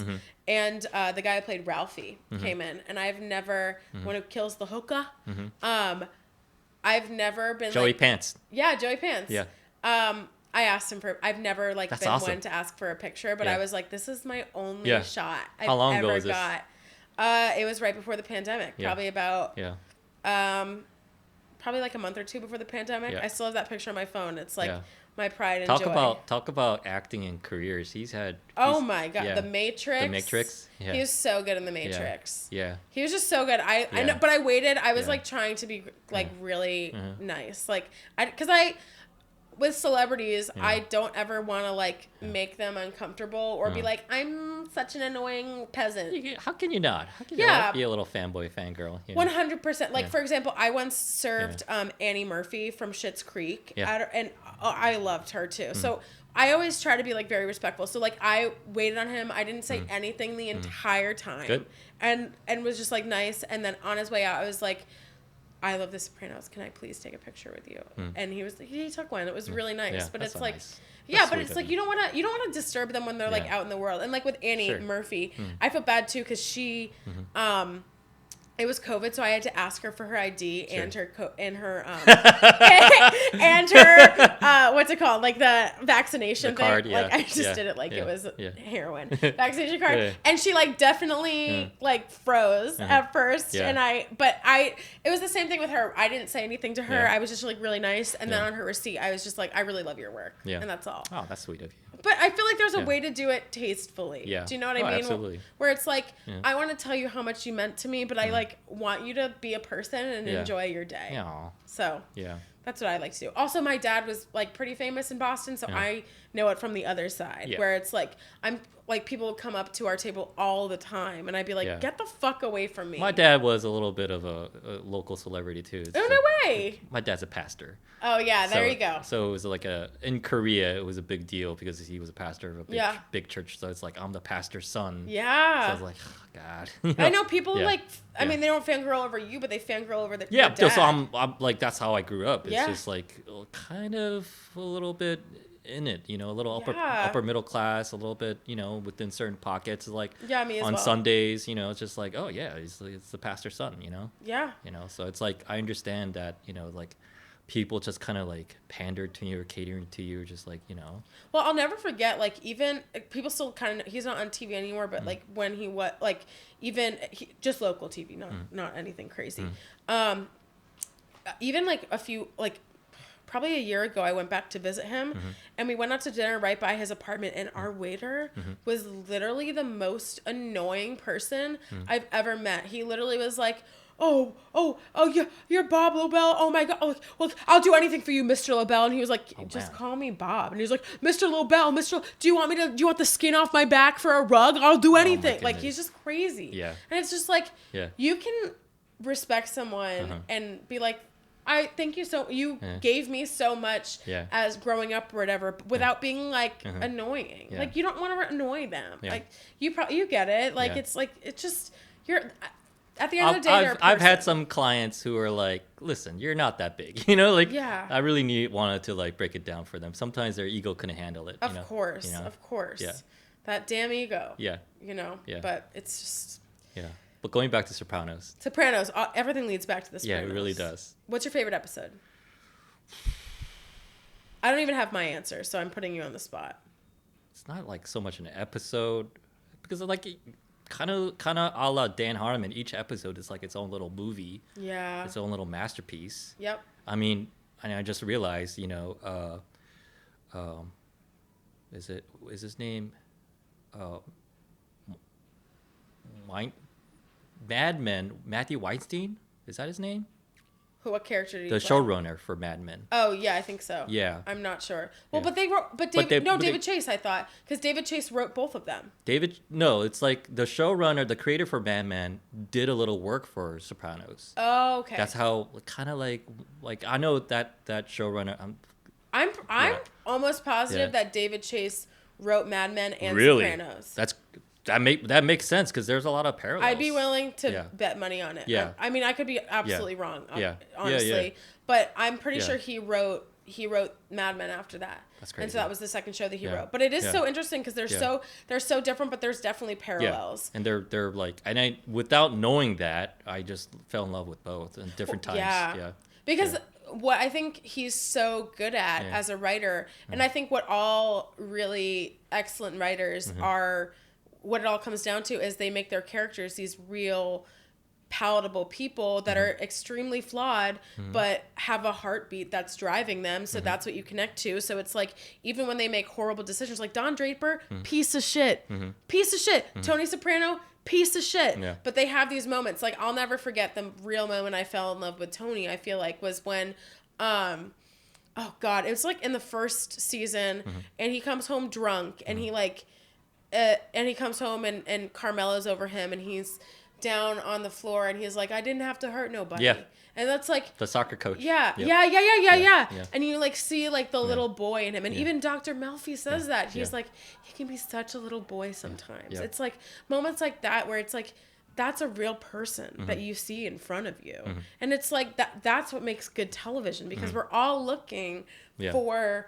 and the guy who played Ralphie came in, and I've never when it kills the hookah. I've never been Joey Pants. Yeah, Joey Pants. Yeah. I asked him for. I've never like That's been awesome. one to ask for a picture, but I was like, this is my only shot I've How long ever ago was this? got. It was right before the pandemic. Probably about probably like a month or two before the pandemic. I still have that picture on my phone. It's like my pride and joy. Talk about acting and careers. He's oh my god, yeah. The Matrix. The Matrix. Yeah. He was so good in The Matrix. Yeah. He was just so good. I know, but I waited. I was like trying to be like really nice, like because with celebrities, I don't ever want to like make them uncomfortable or be like, I'm such an annoying peasant. How can you not? How can you not be a little fanboy, fangirl? 100%. Like, for example, I once served Annie Murphy from Schitt's Creek, and I loved her too. So I always try to be like very respectful. So like I waited on him. I didn't say anything the entire time. Good. And was just like nice. And then on his way out, I was like, I love The Sopranos. Can I please take a picture with you? And he took one. It was really nice. Yeah, but that's it's like, nice. but it's like you don't want to disturb them when they're like out in the world. And like with Annie Murphy, I feel bad too because she, It was COVID, so I had to ask her for her ID Sure. and her and her what's it called, like the vaccination The card, thing. yeah. Like I just Yeah. did it like Yeah. it was Yeah. heroin vaccination card, Yeah. and she like definitely like froze at first, Yeah. and it was the same thing with her. I didn't say anything to her. Yeah. I was just like really nice, and then Yeah. on her receipt, I was just like, I really love your work, and that's all. Oh, that's sweet of you. But I feel like there's a Yeah. way to do it tastefully. Yeah. Do you know what I Oh, mean? absolutely. Where it's like, Yeah. I want to tell you how much you meant to me, but I like want you to be a person and Yeah. enjoy your day. Yeah. So Yeah. that's what I like to do. Also, my dad was like pretty famous in Boston, so I know it from the other side, Yeah. where it's like people would come up to our table all the time, and I'd be like, Yeah. get the fuck away from me. My dad was a little bit of a local celebrity too. Oh, no way. My dad's a pastor. Oh yeah, there you go. So it was like in Korea, it was a big deal because he was a pastor of a big church. So it's like, I'm the pastor's son. Yeah. So I was like, oh, God. I know people Yeah. like, I Yeah. mean, they don't fangirl over you, but they fangirl over Yeah, their dad. so I'm like, that's how I grew up. It's Yeah. just like kind of a little bit in it, a little Yeah. upper middle class, a little bit, within certain pockets. Like Yeah, me as on well. Sundays, it's just like, oh yeah, it's the pastor's son, Yeah. So it's like, I understand that, like people just kind of like pander to you or catering to you, just like, Well, I'll never forget, like, even people still kind of, he's not on TV anymore, but like when he was like, just local TV, not anything crazy. Even like probably a year ago, I went back to visit him, and we went out to dinner right by his apartment, and our waiter was literally the most annoying person I've ever met. He literally was like, oh, you're Bob Lobel. Oh my God. Oh, well, I'll do anything for you, Mr. Lobel. And he was like, just man. call me Bob. And he was like, Mr. Lobel, do you want the skin off my back for a rug? I'll do anything. Like, he's just crazy. Yeah. And it's just like, Yeah. you can respect someone and be like, you gave me so much as growing up or whatever, without being like annoying. Yeah. Like, you don't want to annoy them. Yeah. Like, you get it. Like, Yeah. it's like, it's just, at the end of the day, they're a I've had person. some clients who are like, listen, you're not that big, like, Yeah. I really wanted to like break it down for them. Sometimes their ego couldn't handle it. Of course. Yeah. That damn ego. Yeah. Yeah. But it's just Yeah. But going back to Sopranos. Sopranos. Everything leads back to the Yeah, Sopranos. it really does. What's your favorite episode? I don't even have my answer, so I'm putting you on the spot. It's not like so much an episode because like kind of a la Dan Harmon. Each episode is like its own little movie. Yeah. Its own little masterpiece. Yep. I mean, I just realized, is his name, Mad Men, Matthew Weinstein? Is that his name? What character did he The play? showrunner for Mad Men. Oh yeah, I think so. Yeah. I'm not sure. Well, Yeah. but they wrote, David Chase, I thought, because David Chase wrote both of them. It's like the showrunner, the creator for Mad Men, did a little work for Sopranos. Oh, okay. That's how, kind of like I know that showrunner. I'm Yeah. almost positive Yeah. that David Chase wrote Mad Men and Really? Sopranos. That makes sense because there's a lot of parallels. I'd be willing to Yeah. bet money on it. Yeah. I mean, I could be absolutely wrong. Yeah. Honestly, Yeah. but I'm pretty Yeah. sure he wrote Mad Men after that. That's And crazy. so that was the second show that he Yeah. wrote. But it is Yeah. so interesting because they're so different, but there's definitely Yeah, parallels. and they're like, and without knowing that, I just fell in love with both in different times. Yeah. Because what I think he's so good at as a writer, and I think what all really excellent writers are, what it all comes down to is they make their characters these real palatable people that are extremely flawed but have a heartbeat that's driving them, so that's what you connect to. So it's like, even when they make horrible decisions, like Don Draper, piece of shit, Tony Soprano, piece of shit. Yeah. But they have these moments. Like, I'll never forget the real moment I fell in love with Tony, I feel like, was when oh God, it was like in the first season, and he comes home drunk, and he like and he comes home, and Carmela's over him, and he's down on the floor, and he's like, I didn't have to hurt nobody. Yeah. And that's like, The soccer coach. yeah. Yep. Yeah. Yeah. And you like see like the little boy in him. And Yeah. even Dr. Melfi says that. He's Yeah. like, he can be such a little boy sometimes. Yeah. It's like moments like that where it's like, that's a real person that you see in front of you. And it's like, that's what makes good television, because we're all looking Yeah. for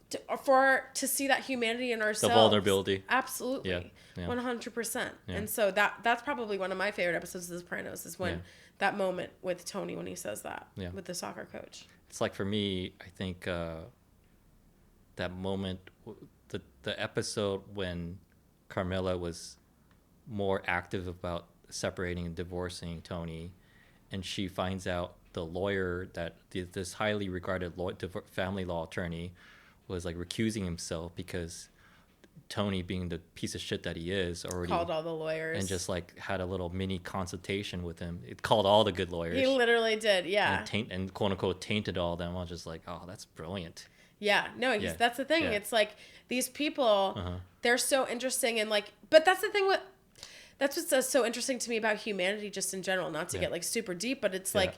to see that humanity in ourselves. The vulnerability. Absolutely. Yeah. Yeah. 100%. Yeah. And so that's probably one of my favorite episodes of The Sopranos is when that moment with Tony when he says that with the soccer coach. It's like for me, I think that moment, the episode when Carmela was more active about separating and divorcing Tony, and she finds out the lawyer that this highly regarded family law attorney was like recusing himself because Tony, being the piece of shit that he is, already called all the lawyers and just like had a little mini consultation with him. It called all the good lawyers. He literally did, yeah. And quote unquote tainted all of them. I was just like, oh, that's brilliant. Yeah, no, that's the thing. Yeah. It's like these people, they're so interesting and like, but that's the thing that's what's so interesting to me about humanity just in general, not to get like super deep, but it's like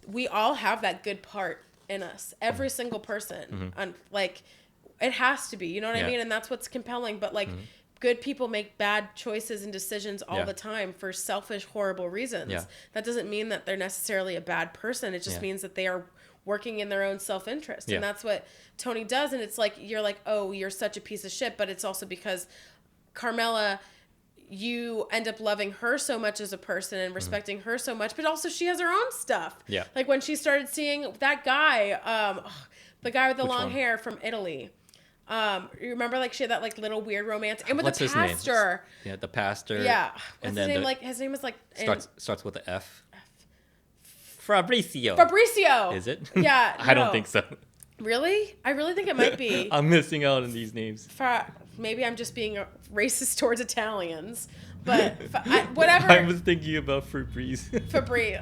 we all have that good part in us, every single person. And like it has to be, you know what I mean? And that's what's compelling, but like good people make bad choices and decisions all the time for selfish, horrible reasons. That doesn't mean that they're necessarily a bad person. It just means that they are working in their own self-interest. And that's what Tony does. And it's like, you're like, oh, you're such a piece of shit. But it's also because Carmela, you end up loving her so much as a person and respecting her so much, but also she has her own stuff. Yeah. Like when she started seeing that guy, the guy with the long hair from Italy. You remember like she had that like little weird romance and with the pastor. Yeah, the pastor. Yeah. What's his name? Like his name was like starts with an F. Fabrizio. Is it? Yeah. I don't think so. Really? I really think it might be. I'm missing out on these names. Maybe I'm just being racist towards Italians, but whatever. I was thinking about Fabrizio.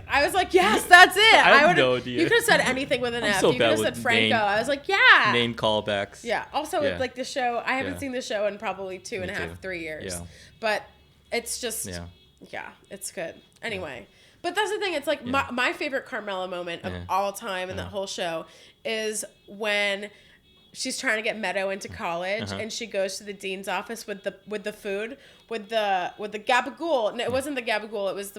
I was like, yes, that's it. I have no idea. You could have said anything with an F. So you could have said Franco. I was like, yeah. Name callbacks. Yeah. Also, like the show, I haven't seen the show in probably 2.5, 3 years. Yeah. But it's just, it's good. Anyway. But that's the thing. It's like my favorite Carmela moment of all time in that whole show is when she's trying to get Meadow into college and she goes to the dean's office with the food with the gabagool. No, it wasn't the gabagool. It was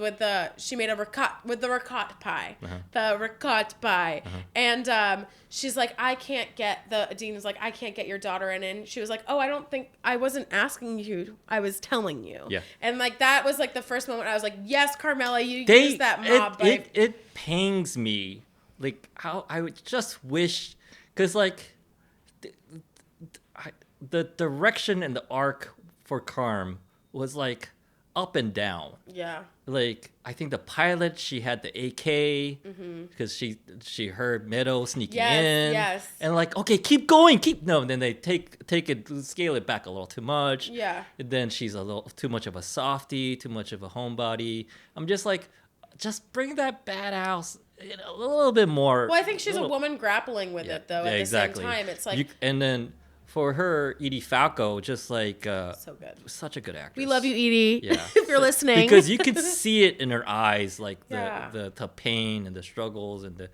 she made a ricotta pie. The ricotta pie. And she's like, the dean was like, I can't get your daughter in. And she was like, oh, I wasn't asking you. I was telling you. Yeah. And like that was like the first moment I was like, yes, Carmela, you used that mob. It pangs me. Like how I would just wish, because like the direction and the arc for Carm was like up and down. Yeah. Like I think the pilot, she had the AK because she heard Meadow sneaking in. Yes. And like, okay, keep going, no. And then they take it, scale it back a little too much. Yeah. And then she's a little too much of a softie, too much of a homebody. I'm just like, just bring that badass a little bit more. Well, I think she's a woman grappling with it though. At the same time, it's like and then. For her, Edie Falco, just like so good, such a good actress. We love you, Edie. Yeah, if you're listening, because you could see it in her eyes, like the pain and the struggles and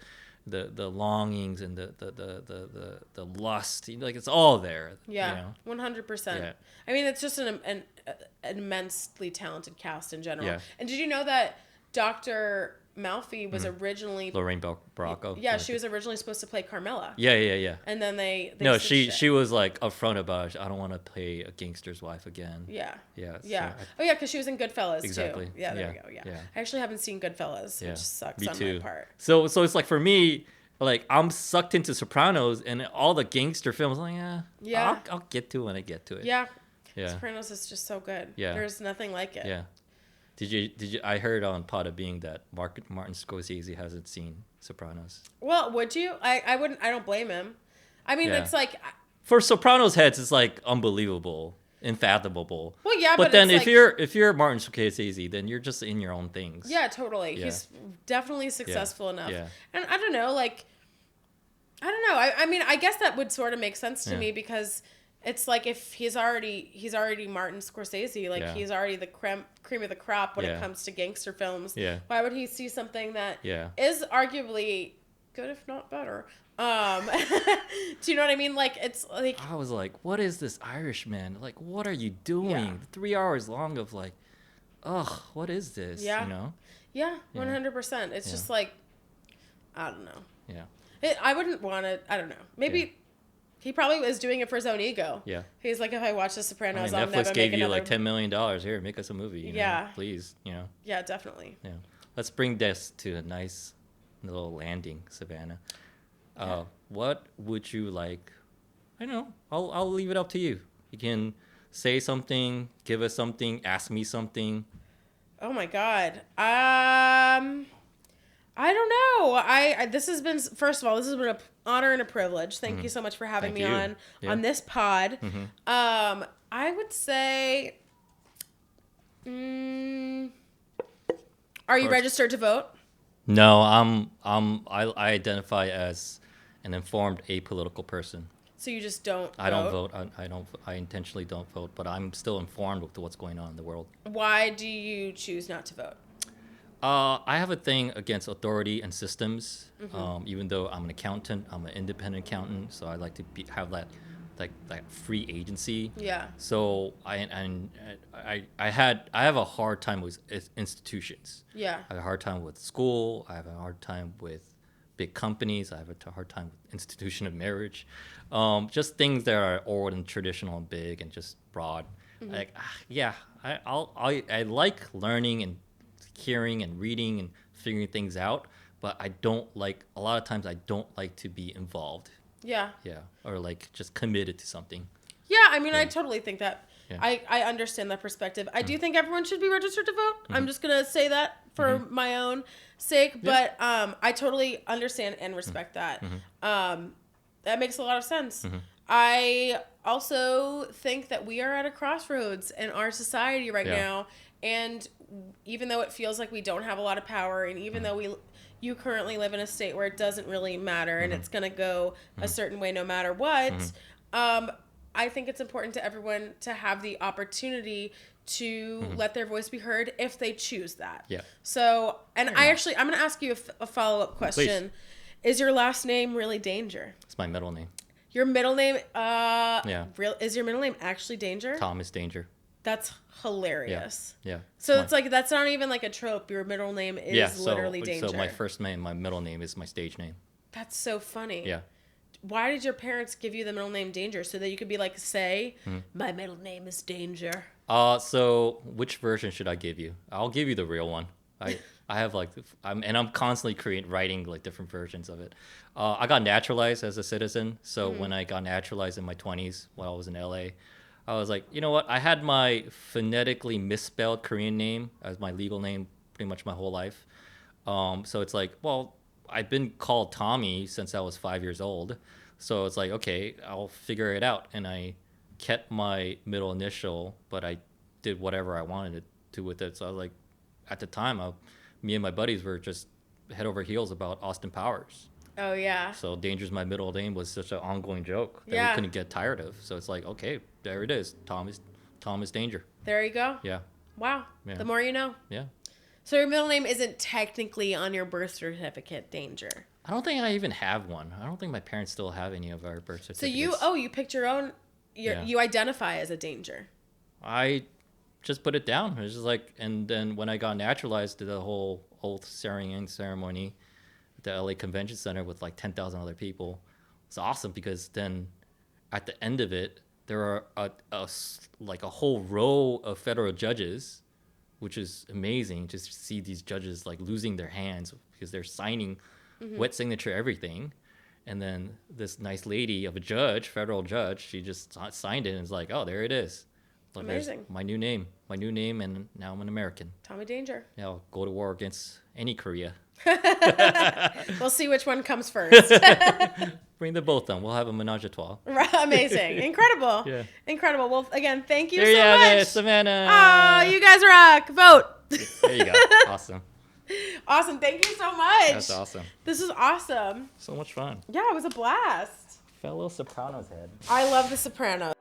the longings and the lust. Like it's all there. Yeah, 100%. I mean, it's just an immensely talented cast in general. Yeah. And did you know that Dr. Malfi was originally Lorraine Bracco. Yeah, she was originally supposed to play Carmela. Yeah. And then they no, she was like upfront about it. I don't want to play a gangster's wife again. Yeah. Yeah. Oh yeah, because she was in Goodfellas exactly. too. Yeah, there we go. Yeah. I actually haven't seen Goodfellas, which sucks on my part. So it's like for me, like I'm sucked into Sopranos and all the gangster films. Like I'll get to it when I get to it. Yeah. Sopranos is just so good. Yeah. There's nothing like it. Yeah. Did you? I heard on Pada Being that Martin Scorsese hasn't seen Sopranos. Well, would you? I wouldn't. I don't blame him. I mean, it's like for Sopranos heads, it's like unbelievable, unfathomable. Well, yeah, but then if you're Martin Scorsese, then you're just in your own things. Yeah, totally. Yeah. He's definitely successful enough. Yeah. And I don't know, like, I don't know. I mean, I guess that would sort of make sense to me because. It's like if he's already Martin Scorsese, like he's already the cream of the crop when it comes to gangster films. Yeah. Why would he see something that is arguably good if not better? Do you know what I mean? Like it's like I was like, what is this Irishman? Like, what are you doing? Yeah. 3 hours long of like, ugh, what is this? Yeah. You know? Yeah, 100%. It's just like, I don't know. Yeah. I wouldn't want to. I don't know. Maybe. He probably was doing it for his own ego. Yeah. He's like, if I watch The Sopranos, I'll Netflix never gave make you another... like $10 million. Here, make us a movie. You know? Please, you know. Yeah, definitely. Yeah. Let's bring this to a nice little landing, Savannah. What would you like? I don't know. I'll leave it up to you. You can say something, give us something, ask me something. Oh my God. I don't know. This has been, first of all, this has been an honor and a privilege. Thank you so much for having me on this pod. I would say, are you registered to vote? No, I identify as an informed apolitical person. So you just don't I don't vote. I intentionally don't vote, but I'm still informed with what's going on in the world. Why do you choose not to vote? I have a thing against authority and systems. Even though I'm an accountant, I'm an independent accountant, so I like to have that free agency. Yeah. So I have a hard time with institutions. Yeah. I have a hard time with school. I have a hard time with big companies. I have a hard time with institution of marriage. Just things that are old and traditional and big and just broad. I like learning and hearing and reading and figuring things out, but a lot of times I don't like to be involved. Yeah. Yeah. Or like just committed to something. Yeah, I mean, I totally think that. Yeah. I understand that perspective. I do think everyone should be registered to vote. I'm just going to say that for my own sake, but I totally understand and respect that. That makes a lot of sense. I also think that we are at a crossroads in our society right now, and even though it feels like we don't have a lot of power, and even though you currently live in a state where it doesn't really matter and it's going to go a certain way no matter what, I think it's important to everyone to have the opportunity to let their voice be heard if they choose that. Yeah. So, and I'm going to ask you a follow-up question. Please. Is your last name really Danger? It's my middle name. Your middle name, is your middle name actually Danger? Thomas Danger. That's hilarious. Yeah. So it's like, that's not even like a trope. Your middle name is literally Danger. So my first name, my middle name is my stage name. That's so funny. Yeah. Why did your parents give you the middle name Danger? So that you could be like, my middle name is Danger. So which version should I give you? I'll give you the real one. I have I'm constantly writing like different versions of it. I got naturalized as a citizen. So when I got naturalized in my 20s while I was in LA, I was like, you know what? I had my phonetically misspelled Korean name as my legal name pretty much my whole life. So it's like, well, I've been called Tommy since I was 5 years old. So it's like, okay, I'll figure it out. And I kept my middle initial, but I did whatever I wanted to with it. So I was like, at the time, me and my buddies were just head over heels about Austin Powers. Oh, yeah. So Danger's my middle name was such an ongoing joke that we couldn't get tired of. So it's like, okay, there it is. Thomas Danger. There you go. Yeah. Wow. Yeah. The more you know. Yeah. So your middle name isn't technically on your birth certificate, Danger. I don't think I even have one. I don't think my parents still have any of our birth certificates. So you picked your own, you identify as a Danger. I just put it down. It was just like, and then when I got naturalized, did the whole oath swearing-in ceremony at the LA Convention Center with like 10,000 other people. It's awesome because then at the end of it, there are a whole row of federal judges, which is amazing just to see these judges like losing their hands because they're signing wet signature everything. And then this nice lady of a judge, federal judge, she just signed it and is like, oh, there it is. Look, amazing. My new name, and now I'm an American. Tommy Danger. Yeah, I'll go to war against any Korea. We'll see which one comes first. Bring them both on. We'll have a menage a trois. Amazing. Incredible. Yeah. Incredible. Well, again, thank you there so much. It, Savannah. Oh, you guys rock. Vote. There you go. Awesome. Awesome. Thank you so much. That's awesome. This is awesome. So much fun. Yeah, it was a blast. Fellow Sopranos head. I love The Sopranos.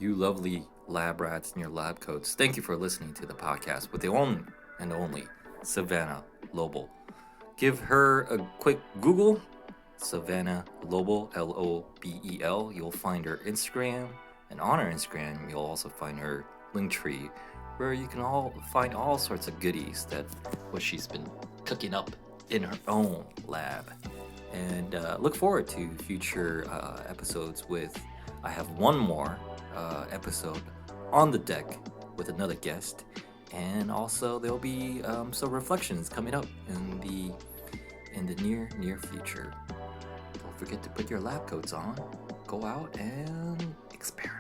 You lovely lab rats in your lab coats, thank you for listening to the podcast with the one and only Savannah Lobel. Give her a quick Google, Savannah Lobel, Lobel. You'll find her Instagram, and on her Instagram, you'll also find her Linktree, where you can find all sorts of goodies that what she's been cooking up in her own lab. And look forward to future episodes with. I have one more episode on the deck with another guest, and also there'll be some reflections coming up in the near future. Don't forget to put your lab coats on. Go out and experiment.